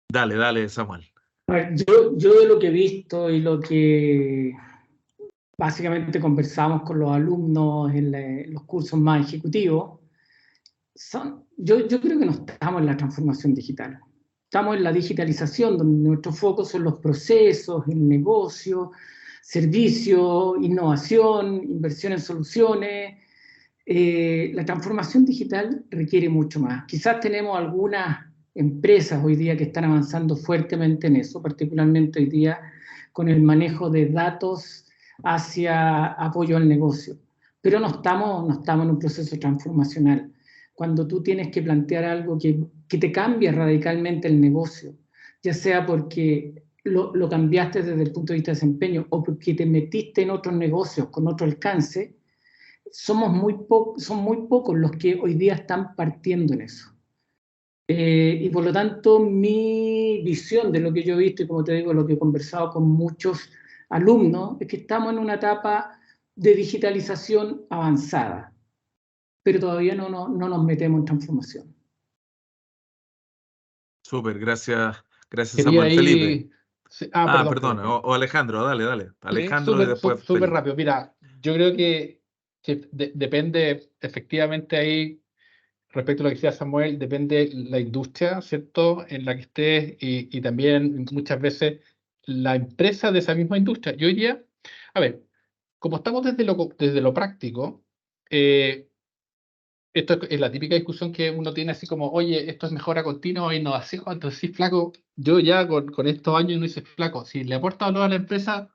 Dale, Samuel. a ver, yo de lo que he visto y lo que básicamente conversamos con los alumnos en los cursos más ejecutivos, yo creo que no estamos en la transformación digital. Estamos en la digitalización, donde nuestro foco son los procesos, el negocio, servicios, innovación, inversión en soluciones. La transformación digital requiere mucho más. Quizás tenemos algunas empresas hoy día que están avanzando fuertemente en eso, particularmente hoy día con el manejo de datos hacia apoyo al negocio. Pero no estamos en un proceso transformacional. Cuando tú tienes que plantear algo que te cambia radicalmente el negocio, ya sea porque lo cambiaste desde el punto de vista de desempeño o porque te metiste en otros negocios con otro alcance, son muy pocos los que hoy día están partiendo en eso. Y por lo tanto, mi visión de lo que yo he visto y como te digo, lo que he conversado con muchos alumnos, es que estamos en una etapa de digitalización avanzada, pero todavía no nos metemos en transformación. Súper, gracias Quería Samuel. Felipe. ahí... Perdón, Perdón, Felipe. o Alejandro, dale. Sí, Alejandro y después Súper Felipe. rápido. Mira, yo creo que depende efectivamente ahí, respecto a lo que decía Samuel, depende la industria, ¿cierto?, en la que estés y también muchas veces la empresa de esa misma industria. Yo diría, a ver, como estamos desde lo práctico, esto es la típica discusión que uno tiene así como, oye, esto es mejora continua o innovación. Entonces, sí, flaco, yo ya con estos años no hice flaco. Si le aporta valor a la empresa,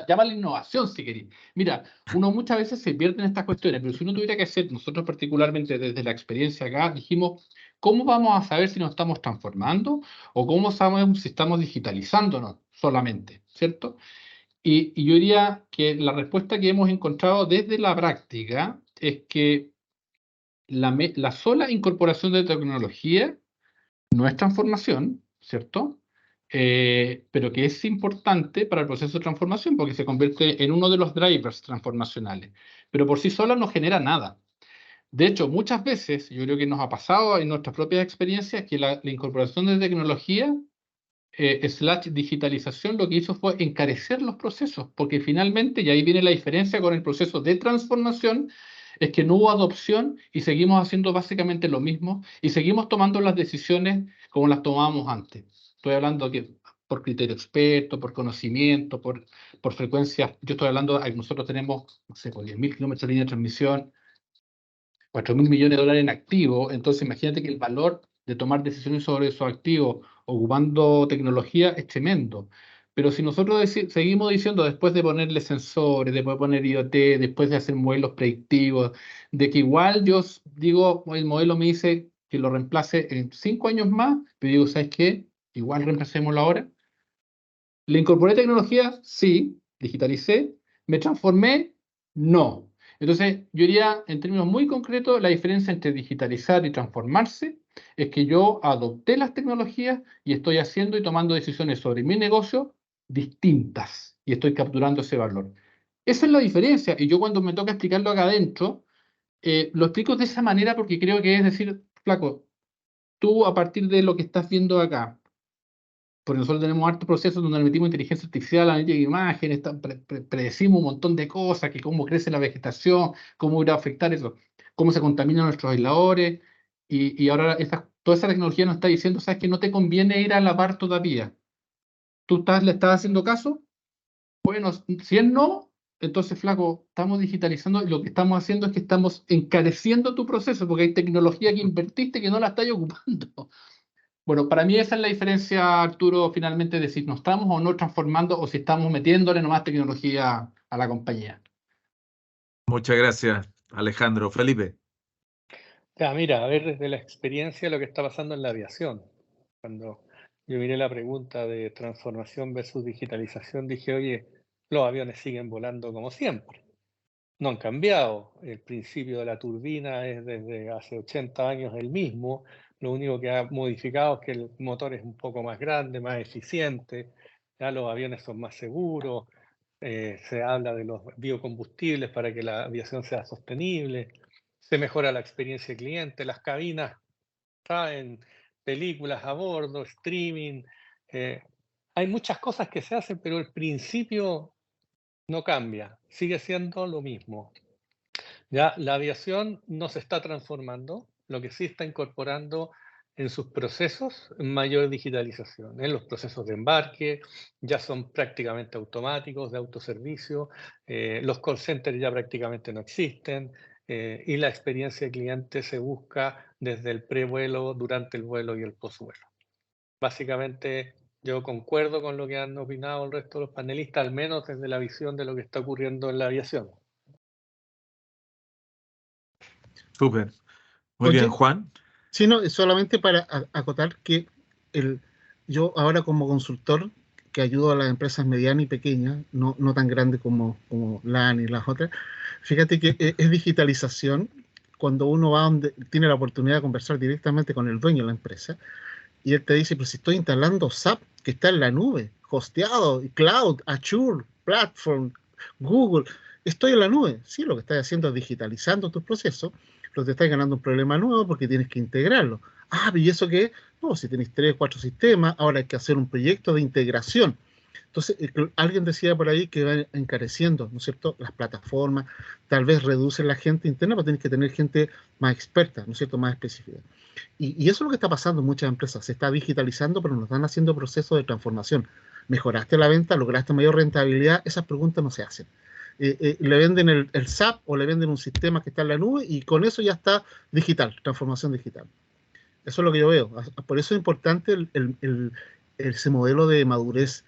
llámale innovación si queréis. Mira, uno muchas veces se pierde en estas cuestiones, pero si uno tuviera que hacer, nosotros particularmente desde la experiencia acá, dijimos, ¿cómo vamos a saber si nos estamos transformando o cómo sabemos si estamos digitalizándonos solamente, ¿cierto? Y yo diría que la respuesta que hemos encontrado desde la práctica es que la sola incorporación de tecnología no es transformación, ¿cierto? Pero que es importante para el proceso de transformación porque se convierte en uno de los drivers transformacionales. Pero por sí sola no genera nada. De hecho, muchas veces, yo creo que nos ha pasado en nuestras propias experiencias, que la incorporación de tecnología / digitalización lo que hizo fue encarecer los procesos, porque finalmente, y ahí viene la diferencia con el proceso de transformación, es que no hubo adopción y seguimos haciendo básicamente lo mismo y seguimos tomando las decisiones como las tomábamos antes. Estoy hablando que por criterio experto, por conocimiento, por frecuencias. Yo estoy hablando, nosotros tenemos, no sé, 10.000 kilómetros de línea de transmisión, 4.000 millones de dólares en activo. Entonces, imagínate que el valor de tomar decisiones sobre esos activos ocupando tecnología es tremendo. Pero si nosotros seguimos diciendo, después de ponerle sensores, después de poner IoT, después de hacer modelos predictivos, de que igual yo digo, el modelo me dice que lo reemplace en 5 años más, pero digo, ¿sabes qué? Igual reemplacémoslo ahora. ¿Le incorporé tecnología? Sí. ¿Digitalicé? ¿Me transformé? No. Entonces, yo diría, en términos muy concretos, la diferencia entre digitalizar y transformarse es que yo adopté las tecnologías y estoy haciendo y tomando decisiones sobre mi negocio distintas y estoy capturando ese valor. Esa es la diferencia y yo cuando me toca explicarlo acá adentro, lo explico de esa manera porque creo que es decir, flaco, tú a partir de lo que estás viendo acá, porque nosotros tenemos hartos procesos donde le metimos inteligencia artificial, analítica de imágenes, predecimos un montón de cosas, que cómo crece la vegetación, cómo irá a afectar eso, cómo se contaminan nuestros aisladores, y ahora toda esa tecnología nos está diciendo, sabes que no te conviene ir a la par todavía. ¿Tú le estás haciendo caso? Bueno, si es no, entonces, flaco, estamos digitalizando y lo que estamos haciendo es que estamos encareciendo tu proceso, porque hay tecnología que invertiste que no la estás ocupando. Bueno, para mí esa es la diferencia, Arturo, finalmente, de si nos estamos o no transformando o si estamos metiéndole nomás tecnología a la compañía. Muchas gracias, Alejandro. Felipe. Ya, mira, a ver desde la experiencia lo que está pasando en la aviación. Cuando yo miré la pregunta de transformación versus digitalización, dije, oye, los aviones siguen volando como siempre. No han cambiado. El principio de la turbina es desde hace 80 años el mismo. Lo único que ha modificado es que el motor es un poco más grande, más eficiente. Ya los aviones son más seguros. Se habla de los biocombustibles para que la aviación sea sostenible. Se mejora la experiencia de cliente. Las cabinas traen películas a bordo, streaming. Hay muchas cosas que se hacen, pero el principio no cambia. Sigue siendo lo mismo. Ya la aviación no se está transformando, lo que sí está incorporando en sus procesos mayor digitalización. En los procesos de embarque ya son prácticamente automáticos, de autoservicio, los call centers ya prácticamente no existen, y la experiencia de cliente se busca desde el prevuelo, durante el vuelo y el posvuelo. Básicamente yo concuerdo con lo que han opinado el resto de los panelistas, al menos desde la visión de lo que está ocurriendo en la aviación. Súper. Muy Oye, bien, Juan. sí, no, solamente para acotar que yo ahora como consultor que ayudo a las empresas medianas y pequeñas, no tan grandes como LAN y las otras, fíjate que es digitalización cuando uno va donde tiene la oportunidad de conversar directamente con el dueño de la empresa y él te dice, pero si estoy instalando SAP que está en la nube, hosteado, cloud, Azure, Platform, Google, estoy en la nube. Sí, lo que estás haciendo es digitalizando tus procesos, pero te estás ganando un problema nuevo porque tienes que integrarlo. Ah, ¿y eso qué? No, si tenéis 3 o 4 sistemas, ahora hay que hacer un proyecto de integración. Entonces, alguien decía por ahí que va encareciendo, ¿no es cierto?, las plataformas, tal vez reducen la gente interna, pero tienes que tener gente más experta, ¿no es cierto?, más específica. Y eso es lo que está pasando en muchas empresas. Se está digitalizando, pero no están haciendo procesos de transformación. ¿Mejoraste la venta? ¿Lograste mayor rentabilidad? Esas preguntas no se hacen. Le venden el SAP o le venden un sistema que está en la nube y con eso ya está digital, transformación digital. Eso es lo que yo veo. Por eso es importante ese modelo de madurez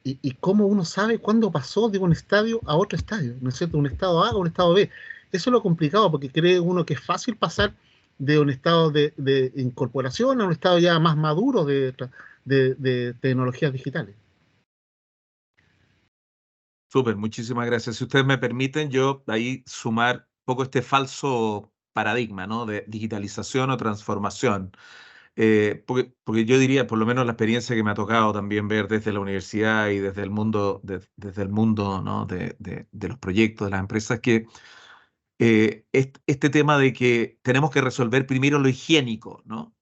y cómo uno sabe cuándo pasó de un estadio a otro estadio, ¿no es cierto? Un estado A a un estado B. Eso es lo complicado porque cree uno que es fácil pasar de un estado de incorporación a un estado ya más maduro de tecnologías digitales. Súper, muchísimas gracias. Si ustedes me permiten, yo ahí sumar un poco este falso paradigma, ¿no? De digitalización o transformación. Porque yo diría, por lo menos la experiencia que me ha tocado también ver desde la universidad y desde el mundo, desde el mundo, ¿no? de los proyectos, de las empresas, que este tema de que tenemos que resolver primero lo higiénico, ¿no?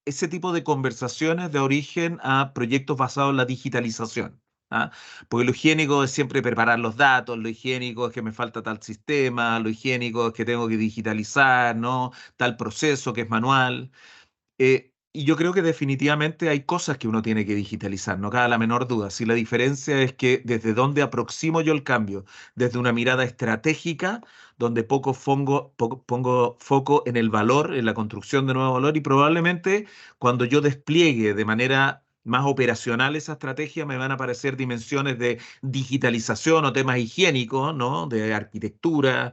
Ese tipo de conversaciones da origen a proyectos basados en la digitalización. ¿Ah? Porque lo higiénico es siempre preparar los datos, lo higiénico es que me falta tal sistema, lo higiénico es que tengo que digitalizar, ¿no? Tal proceso que es manual. Y yo creo que definitivamente hay cosas que uno tiene que digitalizar, no cabe la menor duda. Si la diferencia es que desde dónde aproximo yo el cambio, desde una mirada estratégica, donde pongo foco en el valor, en la construcción de nuevo valor, y probablemente cuando yo despliegue de manera más operacional esa estrategia, me van a aparecer dimensiones de digitalización o temas higiénicos, ¿no? De arquitectura,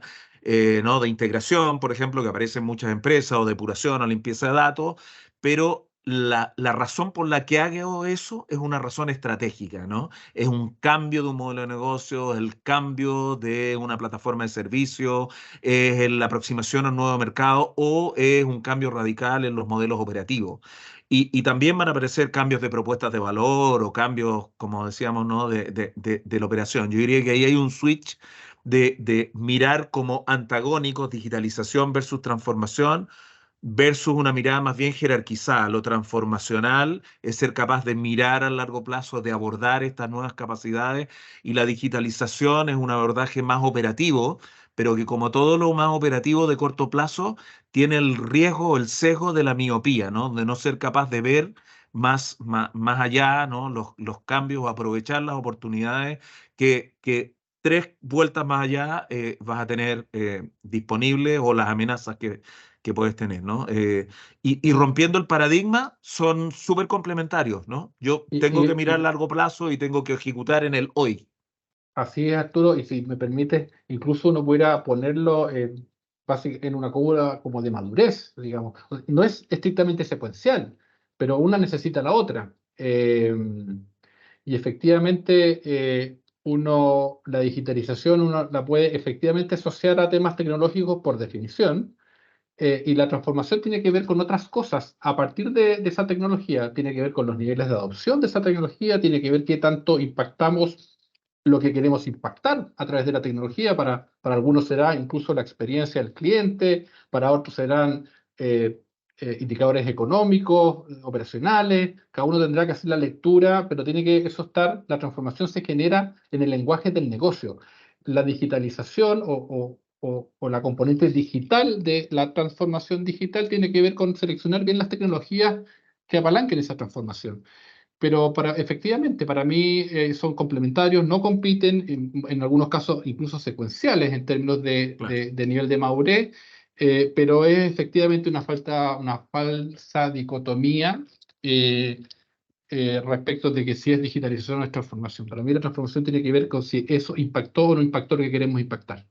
¿no? De integración, por ejemplo, que aparecen en muchas empresas, o depuración o limpieza de datos, pero la razón por la que hago eso es una razón estratégica, ¿no? Es un cambio de un modelo de negocio, es el cambio de una plataforma de servicio, es la aproximación a un nuevo mercado o es un cambio radical en los modelos operativos. Y también van a aparecer cambios de propuestas de valor o cambios, como decíamos, ¿no? de la operación. Yo diría que ahí hay un switch de mirar como antagónicos digitalización versus transformación, versus una mirada más bien jerarquizada. Lo transformacional es ser capaz de mirar a largo plazo, de abordar estas nuevas capacidades, y la digitalización es un abordaje más operativo, pero que como todo lo más operativo de corto plazo tiene el riesgo o el sesgo de la miopía, ¿no? De no ser capaz de ver más allá, ¿no? Los cambios o aprovechar las oportunidades que 3 vueltas más allá vas a tener disponibles, o las amenazas que puedes tener, ¿no? Y rompiendo el paradigma son súper complementarios, ¿no? Yo tengo que mirar a largo plazo y tengo que ejecutar en el hoy. Así es, Arturo, y si me permite, incluso uno pudiera ponerlo en una curva como de madurez, digamos. No es estrictamente secuencial, pero una necesita la otra. Y efectivamente, la digitalización uno la puede efectivamente asociar a temas tecnológicos por definición, y la transformación tiene que ver con otras cosas. A partir de esa tecnología, tiene que ver con los niveles de adopción de esa tecnología, tiene que ver qué tanto impactamos lo que queremos impactar a través de la tecnología. Para algunos será incluso la experiencia del cliente, para otros serán indicadores económicos, operacionales. Cada uno tendrá que hacer la lectura, pero tiene que eso estar, la transformación se genera en el lenguaje del negocio. La digitalización o la componente digital de la transformación digital tiene que ver con seleccionar bien las tecnologías que apalanquen esa transformación. Pero efectivamente, para mí son complementarios, no compiten, en algunos casos incluso secuenciales en términos Claro. de nivel de madurez, pero es efectivamente una falsa dicotomía respecto de que si es digitalización o es transformación. Para mí la transformación tiene que ver con si eso impactó o no impactó lo que queremos impactar.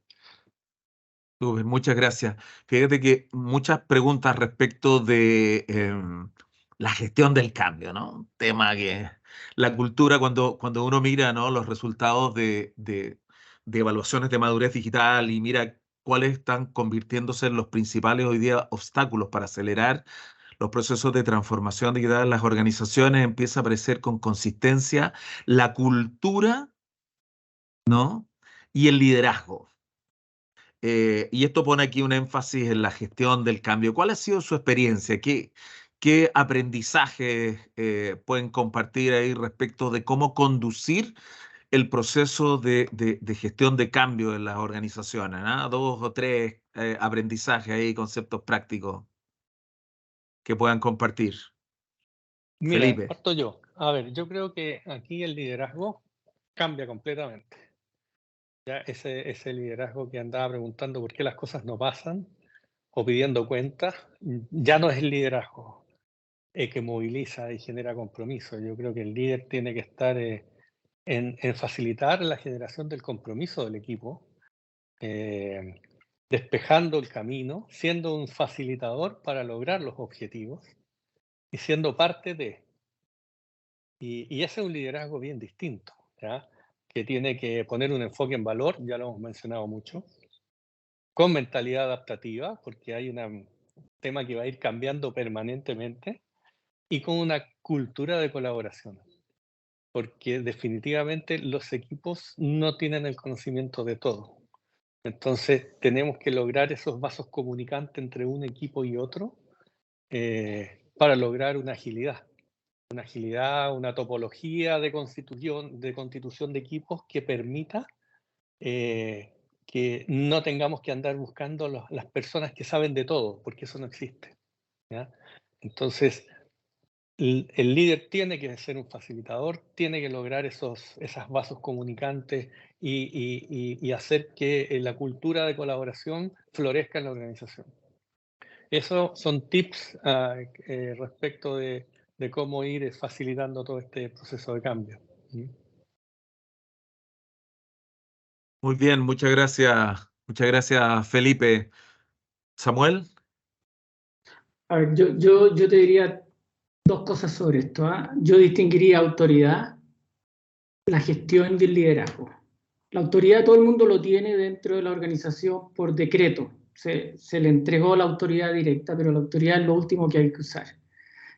Súper, muchas gracias. Fíjate que muchas preguntas respecto de la gestión del cambio, ¿no? Tema que la cultura, cuando uno mira, ¿no? Los resultados de evaluaciones de madurez digital y mira cuáles están convirtiéndose en los principales hoy día obstáculos para acelerar los procesos de transformación digital en las organizaciones, empieza a aparecer con consistencia la cultura, ¿no? Y el liderazgo. Y esto pone aquí un énfasis en la gestión del cambio. ¿Cuál ha sido su experiencia? ¿Qué aprendizajes pueden compartir ahí respecto de cómo conducir el proceso de gestión de cambio en las organizaciones? ¿Ah? 2 o 3 aprendizajes ahí, conceptos prácticos que puedan compartir. Mira, Felipe. parto yo. A ver, yo creo que aquí el liderazgo cambia completamente. Ya ese liderazgo que andaba preguntando por qué las cosas no pasan o pidiendo cuentas, ya no es el liderazgo que moviliza y genera compromiso. Yo creo que el líder tiene que estar en facilitar la generación del compromiso del equipo, despejando el camino, siendo un facilitador para lograr los objetivos y siendo parte de. Y ese es un liderazgo bien distinto, ¿ya? Que tiene que poner un enfoque en valor, ya lo hemos mencionado mucho, con mentalidad adaptativa, porque hay un tema que va a ir cambiando permanentemente, y con una cultura de colaboración, porque definitivamente los equipos no tienen el conocimiento de todo. Entonces tenemos que lograr esos vasos comunicantes entre un equipo y otro para lograr una agilidad, una topología de constitución de equipos que permita que no tengamos que andar buscando las personas que saben de todo, porque eso no existe, ¿ya? Entonces, el líder tiene que ser un facilitador, tiene que lograr esos vasos comunicantes y hacer que la cultura de colaboración florezca en la organización. Esos son tips respecto de cómo ir facilitando todo este proceso de cambio. Muy bien, muchas gracias, Felipe. Samuel. A ver, yo te diría 2 cosas sobre esto, ¿ah? Yo distinguiría autoridad, la gestión y el liderazgo. La autoridad todo el mundo lo tiene dentro de la organización por decreto. Se le entregó la autoridad directa, pero la autoridad es lo último que hay que usar.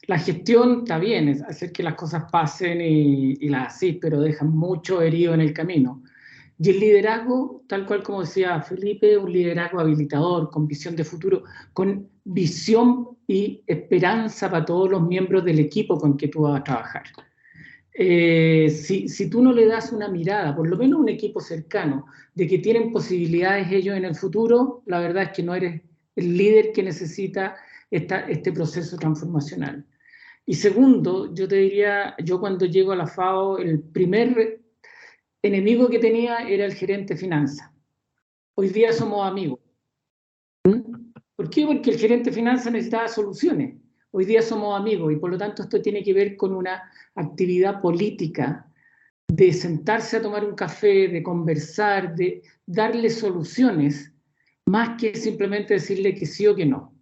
La gestión está bien, es hacer que las cosas pasen y las así, pero dejan mucho herido en el camino. Y el liderazgo, tal cual como decía Felipe, un liderazgo habilitador, con visión de futuro, con visión y esperanza para todos los miembros del equipo con que tú vas a trabajar. Si tú no le das una mirada, por lo menos un equipo cercano, de que tienen posibilidades ellos en el futuro, la verdad es que no eres el líder que necesita este proceso transformacional. Y segundo, yo te diría, yo cuando llego a la FAO, el primer enemigo que tenía era el gerente de finanzas. Hoy día somos amigos. ¿Por qué? Porque el gerente de finanzas necesitaba soluciones. Hoy día somos amigos y por lo tanto esto tiene que ver con una actividad política de sentarse a tomar un café, de conversar, de darle soluciones, más que simplemente decirle que sí o que no.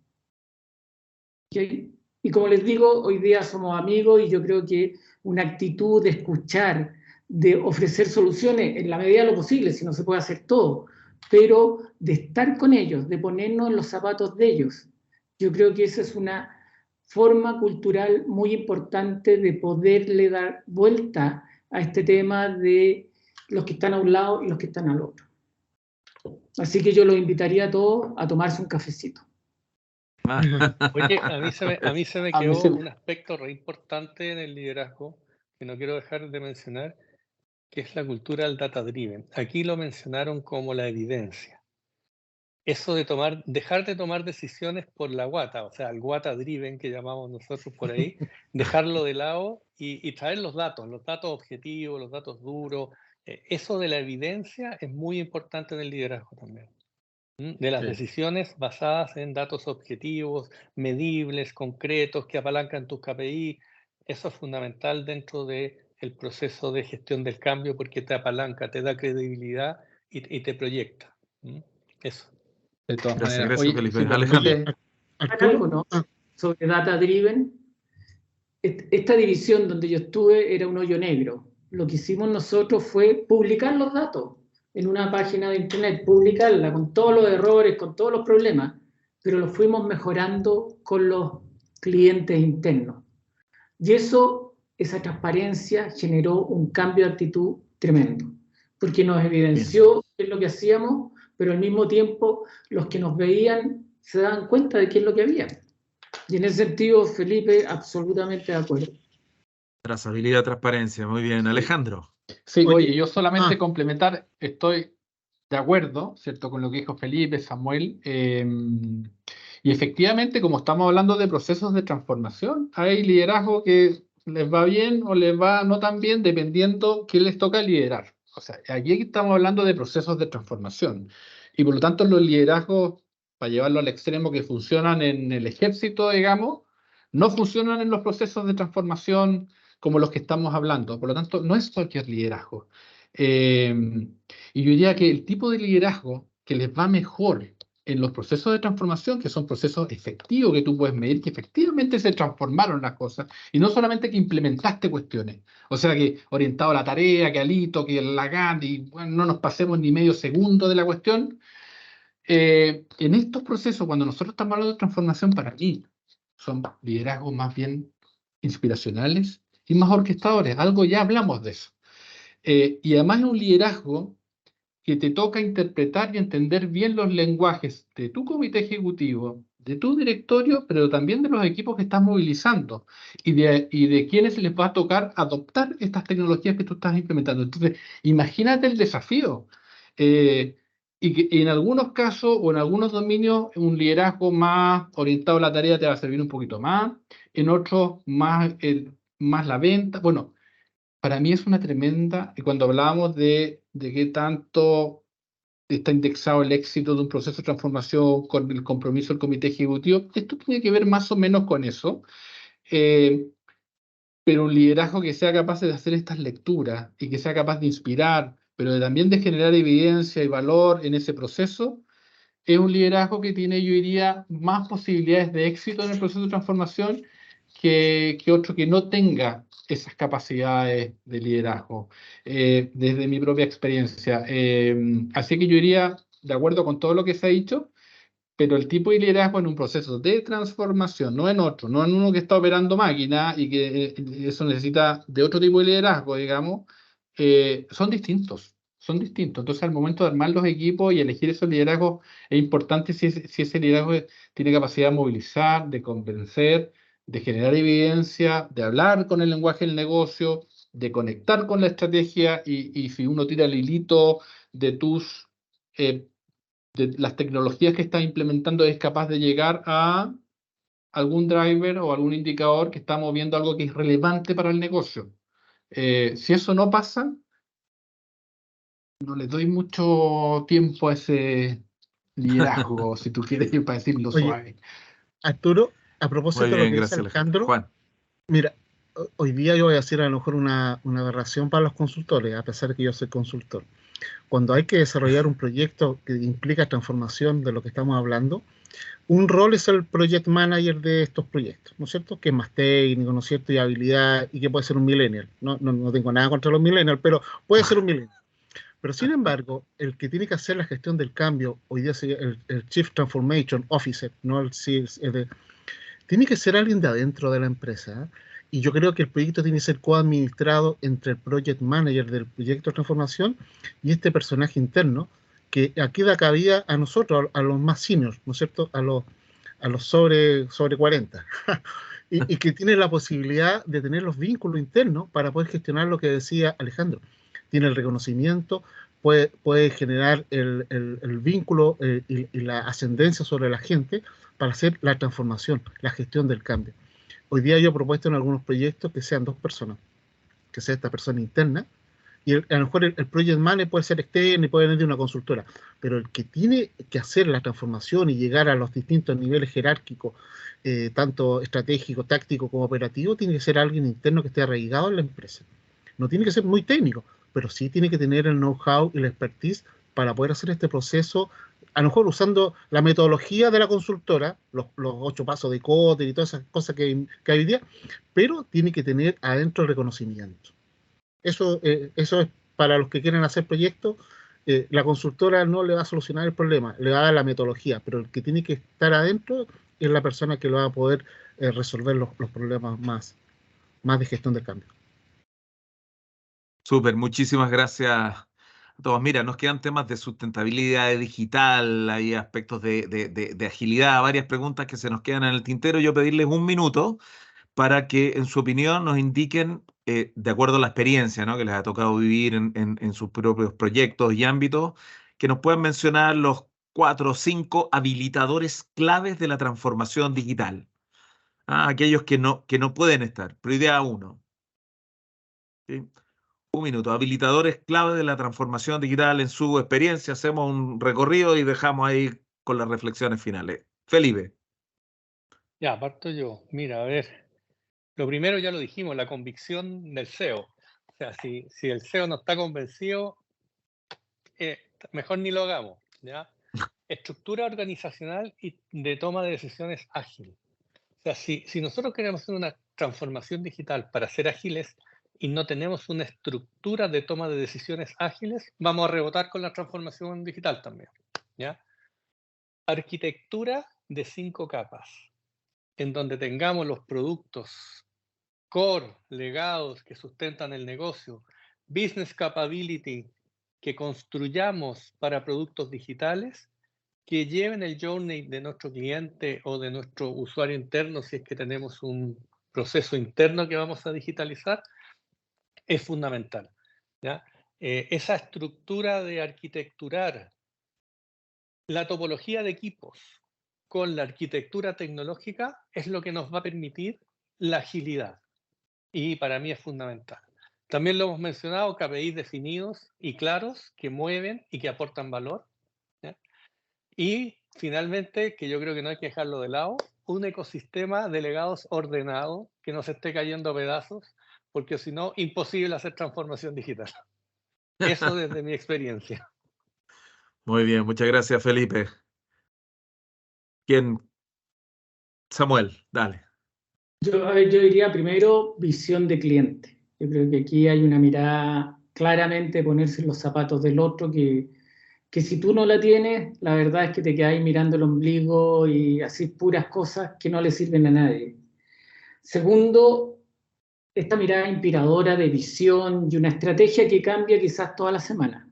¿Okay? Y como les digo, hoy día somos amigos y yo creo que una actitud de escuchar, de ofrecer soluciones en la medida de lo posible, si no se puede hacer todo, pero de estar con ellos, de ponernos en los zapatos de ellos. Yo creo que esa es una forma cultural muy importante de poderle dar vuelta a este tema de los que están a un lado y los que están al otro. Así que yo los invitaría a todos a tomarse un cafecito. Oye, a mí se me quedó un aspecto re importante en el liderazgo que no quiero dejar de mencionar, que es la cultura del data driven. Aquí lo mencionaron como la evidencia. Eso de dejar de tomar decisiones por la guata, o sea, el guata driven que llamamos nosotros por ahí, dejarlo de lado y traer los datos objetivos, los datos duros. Eso de la evidencia es muy importante en el liderazgo también. De las decisiones basadas en datos objetivos, medibles, concretos, que apalancan tus KPI. Eso es fundamental dentro del proceso de gestión del cambio porque te apalanca, te da credibilidad y te proyecta. Eso. De todas Gracias, maneras. gracias, Oye, Felipe. si me Alejandro. permite- Algo, ¿no? Sobre Data Driven. Esta división donde yo estuve era un hoyo negro. Lo que hicimos nosotros fue publicar los datos en una página de internet, publicarla con todos los errores, con todos los problemas, pero lo fuimos mejorando con los clientes internos. Y esa transparencia generó un cambio de actitud tremendo, porque nos evidenció qué es lo que hacíamos, pero al mismo tiempo los que nos veían se daban cuenta de qué es lo que había. Y en ese sentido, Felipe, absolutamente de acuerdo. Trazabilidad, transparencia. Muy bien. Alejandro. Sí, oye, yo solamente complementar, estoy de acuerdo, ¿cierto?, con lo que dijo Felipe, Samuel, y efectivamente, como estamos hablando de procesos de transformación, hay liderazgo que les va bien o les va no tan bien, dependiendo qué les toca liderar. O sea, aquí estamos hablando de procesos de transformación, y por lo tanto los liderazgos, para llevarlo al extremo que funcionan en el ejército, digamos, no funcionan en los procesos de transformación como los que estamos hablando. Por lo tanto, no es cualquier liderazgo. Y yo diría que el tipo de liderazgo que les va mejor en los procesos de transformación, que son procesos efectivos que tú puedes medir, que efectivamente se transformaron las cosas, y no solamente que implementaste cuestiones. O sea, que orientado a la tarea, que al hito, que la GAN, y bueno, no nos pasemos ni medio segundo de la cuestión. En estos procesos, cuando nosotros estamos hablando de transformación, para mí, son liderazgos más bien inspiracionales y más orquestadores. Algo ya hablamos de eso. Y además es un liderazgo que te toca interpretar y entender bien los lenguajes de tu comité ejecutivo, de tu directorio, pero también de los equipos que estás movilizando y de quienes les va a tocar adoptar estas tecnologías que tú estás implementando. Entonces, imagínate el desafío. Y que en algunos casos o en algunos dominios un liderazgo más orientado a la tarea te va a servir un poquito más, en otros más la venta. Bueno, para mí es una tremenda, y cuando hablábamos de qué tanto está indexado el éxito de un proceso de transformación con el compromiso del comité ejecutivo, esto tiene que ver más o menos con eso, pero un liderazgo que sea capaz de hacer estas lecturas y que sea capaz de inspirar, pero también de generar evidencia y valor en ese proceso, es un liderazgo que tiene, yo diría, más posibilidades de éxito en el proceso de transformación que otro que no tenga esas capacidades de liderazgo, desde mi propia experiencia. Así que yo iría de acuerdo con todo lo que se ha dicho, pero el tipo de liderazgo en un proceso de transformación, no en otro, no en uno que está operando máquina y que eso necesita de otro tipo de liderazgo, digamos, son distintos. son distintos. Entonces, al momento de armar los equipos y elegir esos liderazgos, es importante si ese liderazgo tiene capacidad de movilizar, de convencer, de generar evidencia, de hablar con el lenguaje del negocio, de conectar con la estrategia y si uno tira el hilito de de las tecnologías que estás implementando, es capaz de llegar a algún driver o algún indicador que está moviendo algo que es relevante para el negocio. Si eso no pasa, no le doy mucho tiempo a ese liderazgo, si tú quieres, para decirlo Oye, suave. Arturo, a Muy propósito de lo bien, que dice gracias, Alejandro. Alejandro, Juan. mira, hoy día yo voy a hacer a lo mejor una aberración para los consultores, a pesar de que yo soy consultor. Cuando hay que desarrollar un proyecto que implica transformación de lo que estamos hablando, un rol es el project manager de estos proyectos, ¿no es cierto? Que es más técnico, ¿no es cierto? Y habilidad, y que puede ser un millennial. No tengo nada contra los millennials, pero puede ser un millennial. Pero sin embargo, el que tiene que hacer la gestión del cambio, hoy día sería el Chief Transformation Officer, no el tiene que ser alguien de adentro de la empresa, ¿eh? Y yo creo que el proyecto tiene que ser coadministrado entre el project manager del proyecto de transformación y este personaje interno, que aquí da cabida a nosotros, a los más seniors, ¿no es cierto? A los sobre 40. Y que tiene la posibilidad de tener los vínculos internos para poder gestionar lo que decía Alejandro. Tiene el reconocimiento, puede generar el vínculo y la ascendencia sobre la gente para hacer la transformación, la gestión del cambio. Hoy día yo he propuesto en algunos proyectos que sean 2 personas, que sea esta persona interna, y a lo mejor el project manager puede ser externo y puede venir de una consultora, pero el que tiene que hacer la transformación y llegar a los distintos niveles jerárquicos, tanto estratégico, táctico como operativo, tiene que ser alguien interno que esté arraigado en la empresa. No tiene que ser muy técnico, pero sí tiene que tener el know-how y la expertise para poder hacer este proceso, a lo mejor usando la metodología de la consultora, los 8 pasos de Kotter y todas esas cosas que hay hoy día, pero tiene que tener adentro el reconocimiento. Eso es para los que quieren hacer proyectos. La consultora no le va a solucionar el problema, le va a dar la metodología, pero el que tiene que estar adentro es la persona que lo va a poder resolver los problemas más de gestión del cambio. Súper, muchísimas gracias a todos. Mira, nos quedan temas de sustentabilidad digital, hay aspectos de agilidad, varias preguntas que se nos quedan en el tintero. Yo pedirles un minuto para que en su opinión nos indiquen, de acuerdo a la experiencia, ¿no?, que les ha tocado vivir en sus propios proyectos y ámbitos, que nos puedan mencionar los 4 o 5 habilitadores claves de la transformación digital. Aquellos que no pueden estar, pero idea 1. ¿Sí? Un minuto. Habilitadores clave de la transformación digital en su experiencia. Hacemos un recorrido y dejamos ahí con las reflexiones finales. Felipe. Ya, parto yo. Mira, a ver, lo primero ya lo dijimos, la convicción del CEO. O sea, si el CEO no está convencido, mejor ni lo hagamos, ¿ya? Estructura organizacional y de toma de decisiones ágil. O sea, si nosotros queremos hacer una transformación digital para ser ágiles y no tenemos una estructura de toma de decisiones ágiles, vamos a rebotar con la transformación digital también, ¿ya? Arquitectura de 5 capas, en donde tengamos los productos core, legados que sustentan el negocio, business capability que construyamos para productos digitales, que lleven el journey de nuestro cliente o de nuestro usuario interno, si es que tenemos un proceso interno que vamos a digitalizar, es fundamental, ¿ya? Esa estructura de arquitecturar la topología de equipos con la arquitectura tecnológica es lo que nos va a permitir la agilidad. Y para mí es fundamental. También lo hemos mencionado, KPIs definidos y claros que mueven y que aportan valor, ¿ya? Y finalmente, que yo creo que no hay que dejarlo de lado, un ecosistema de legados ordenado que no se esté cayendo a pedazos, porque si no, imposible hacer transformación digital. Eso desde mi experiencia. Muy bien, muchas gracias, Felipe. ¿Quién? Samuel, dale. Yo diría primero visión de cliente. Yo creo que aquí hay una mirada claramente, ponerse en los zapatos del otro, que si tú no la tienes, la verdad es que te quedas mirando el ombligo y así puras cosas que no le sirven a nadie. Segundo, esta mirada inspiradora de visión y una estrategia que cambia quizás toda la semana.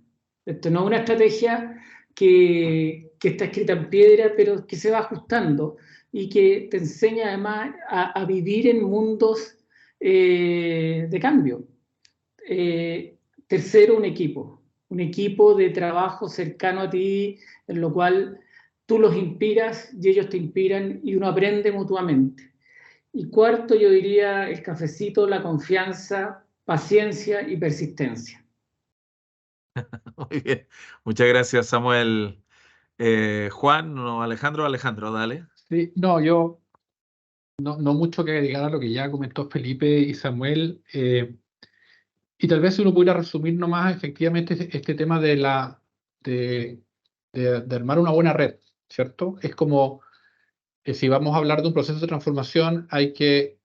Esto no es una estrategia que está escrita en piedra, pero que se va ajustando y que te enseña además a vivir en mundos de cambio. Tercero, un equipo de trabajo cercano a ti, en lo cual tú los inspiras y ellos te inspiran y uno aprende mutuamente. Y cuarto, yo diría el cafecito, la confianza, paciencia y persistencia. Muy bien. Muchas gracias, Samuel. Juan o Alejandro. Alejandro, dale. Sí, no, yo no mucho que agregar a lo que ya comentó Felipe y Samuel. Y tal vez si uno pudiera resumir nomás efectivamente este tema de armar una buena red, ¿cierto? Es como si vamos a hablar de un proceso de transformación, hay que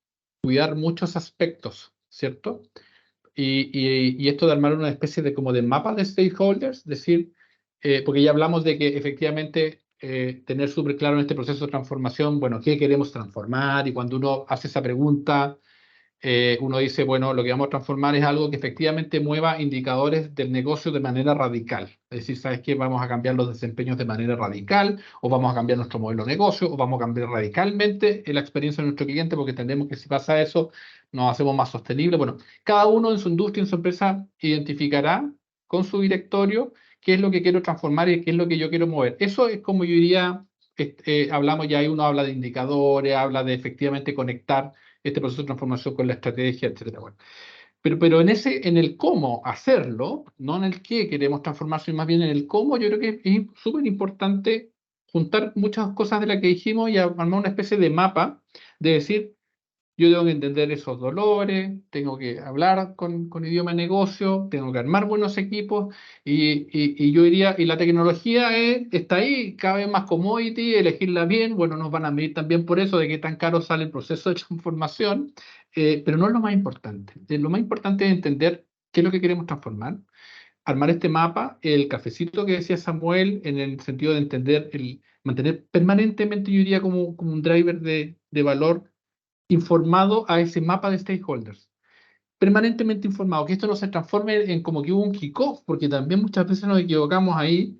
cuidar muchos aspectos, ¿cierto? Y esto de armar una especie de como de mapa de stakeholders, es decir, porque ya hablamos de que efectivamente tener súper claro en este proceso de transformación, bueno, ¿qué queremos transformar? Y cuando uno hace esa pregunta, uno dice, bueno, lo que vamos a transformar es algo que efectivamente mueva indicadores del negocio de manera radical. Es decir, ¿sabes qué? Vamos a cambiar los desempeños de manera radical, o vamos a cambiar nuestro modelo de negocio, o vamos a cambiar radicalmente la experiencia de nuestro cliente, porque entendemos que si pasa eso, nos hacemos más sostenibles. Bueno, cada uno en su industria, en su empresa, identificará con su directorio qué es lo que quiero transformar y qué es lo que yo quiero mover. Eso es como yo diría, hablamos ya ahí, uno habla de indicadores, habla de efectivamente conectar este proceso de transformación con la estrategia, etcétera. Bueno, pero en el cómo hacerlo, no en el qué queremos transformar, sino más bien en el cómo, yo creo que es súper importante juntar muchas cosas de las que dijimos y armar una especie de mapa de decir, yo tengo que entender esos dolores, tengo que hablar con idioma de negocio, tengo que armar buenos equipos y yo diría, y la tecnología está ahí, cada vez más commodity, elegirla bien, bueno, nos van a medir también por eso de qué tan caro sale el proceso de transformación, pero no es lo más importante. Lo más importante es entender qué es lo que queremos transformar, armar este mapa, el cafecito que decía Samuel, en el sentido de entender, mantener permanentemente, yo diría, como un driver de valor informado a ese mapa de stakeholders, permanentemente informado, que esto no se transforme en como que hubo un kickoff, porque también muchas veces nos equivocamos ahí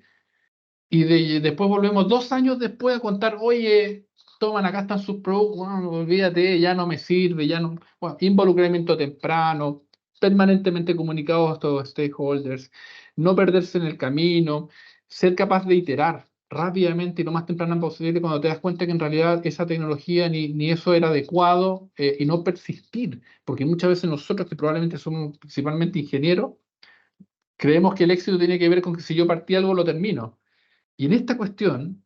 y después volvemos 2 años después a contar, oye, toman, acá están sus productos, bueno, olvídate, ya no me sirve, ya no, bueno, involucramiento temprano, permanentemente comunicados a todos los stakeholders, no perderse en el camino, ser capaz de iterar rápidamente y lo más temprano posible cuando te das cuenta que en realidad esa tecnología ni eso era adecuado y no persistir, porque muchas veces nosotros que probablemente somos principalmente ingenieros, creemos que el éxito tiene que ver con que si yo partí algo lo termino. Y en esta cuestión,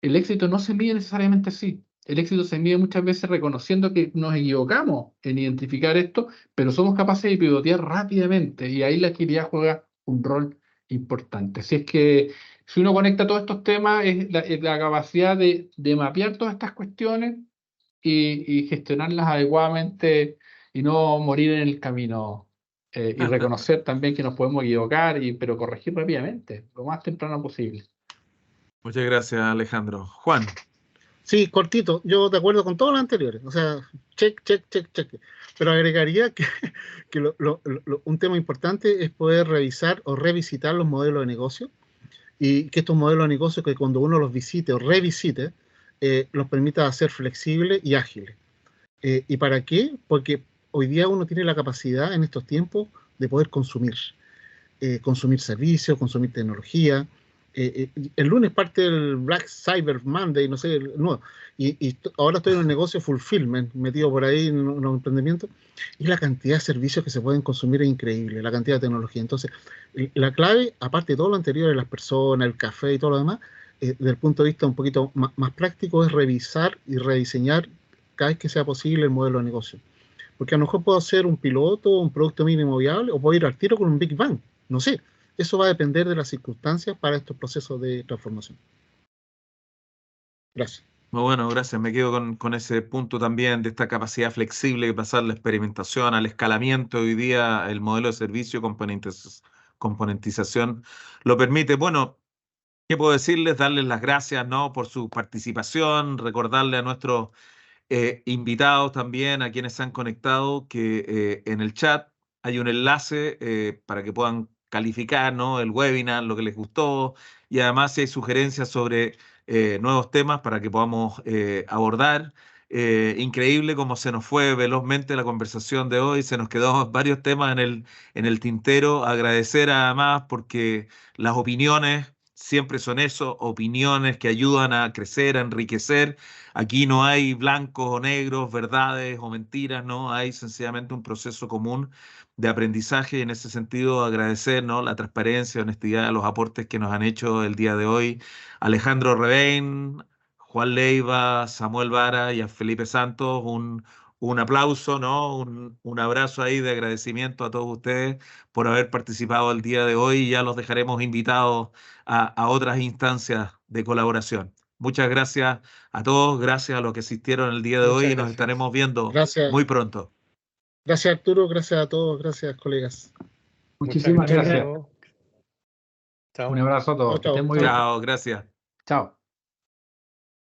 el éxito no se mide necesariamente así. El éxito se mide muchas veces reconociendo que nos equivocamos en identificar esto, pero somos capaces de pivotear rápidamente y ahí la agilidad juega un rol importante. Así es que si uno conecta todos estos temas, es la capacidad de mapear todas estas cuestiones y gestionarlas adecuadamente y no morir en el camino. Y reconocer también que nos podemos equivocar, pero corregir rápidamente, lo más temprano posible. Muchas gracias, Alejandro. Juan. Sí, cortito, yo de acuerdo con todos los anteriores, o sea, check. Pero agregaría que un tema importante es poder revisar o revisitar los modelos de negocio y que estos modelos de negocio que cuando uno los visite o revisite, los permita ser flexibles y ágiles. ¿Y para qué? Porque hoy día uno tiene la capacidad en estos tiempos de poder consumir servicios, consumir tecnología. El lunes parte el Black Cyber Monday, no sé, no, y ahora estoy en el negocio fulfillment, metido por ahí en un emprendimiento, y la cantidad de servicios que se pueden consumir es increíble, la cantidad de tecnología. Entonces, la clave, aparte de todo lo anterior, de las personas, el café y todo lo demás, desde el punto de vista un poquito más práctico, es revisar y rediseñar cada vez que sea posible el modelo de negocio. Porque a lo mejor puedo hacer un piloto, un producto mínimo viable, o puedo ir al tiro con un Big Bang, no sé. Eso va a depender de las circunstancias para estos procesos de transformación. Gracias. Muy bueno, gracias. Me quedo con ese punto también de esta capacidad flexible de pasar la experimentación al escalamiento. Hoy día el modelo de servicio, componentización, lo permite. Bueno, ¿qué puedo decirles? Darles las gracias, ¿no?, por su participación, recordarle a nuestros invitados también, a quienes se han conectado, que en el chat hay un enlace para que puedan calificar, ¿no?, el webinar, lo que les gustó, y además si hay sugerencias sobre nuevos temas para que podamos abordar. Increíble cómo se nos fue velozmente la conversación de hoy, se nos quedó varios temas en el tintero. Agradecer además porque las opiniones siempre son eso, opiniones que ayudan a crecer, a enriquecer. Aquí no hay blancos o negros, verdades o mentiras, no, hay sencillamente un proceso común de aprendizaje, y en ese sentido agradecer, ¿no?, la transparencia, honestidad, los aportes que nos han hecho el día de hoy Alejandro Rebein, Juan Leiva, Samuel Vara y a Felipe Santos. Un aplauso, ¿no? Un abrazo ahí de agradecimiento a todos ustedes por haber participado el día de hoy, y ya los dejaremos invitados a otras instancias de colaboración. Muchas gracias a todos, gracias a los que asistieron el día de hoy, y nos estaremos viendo muy pronto. Gracias, Arturo, gracias a todos, gracias, colegas. Muchísimas gracias. Chao. Un abrazo a todos. Chao, Que estén muy bien. Chao, gracias. Chao.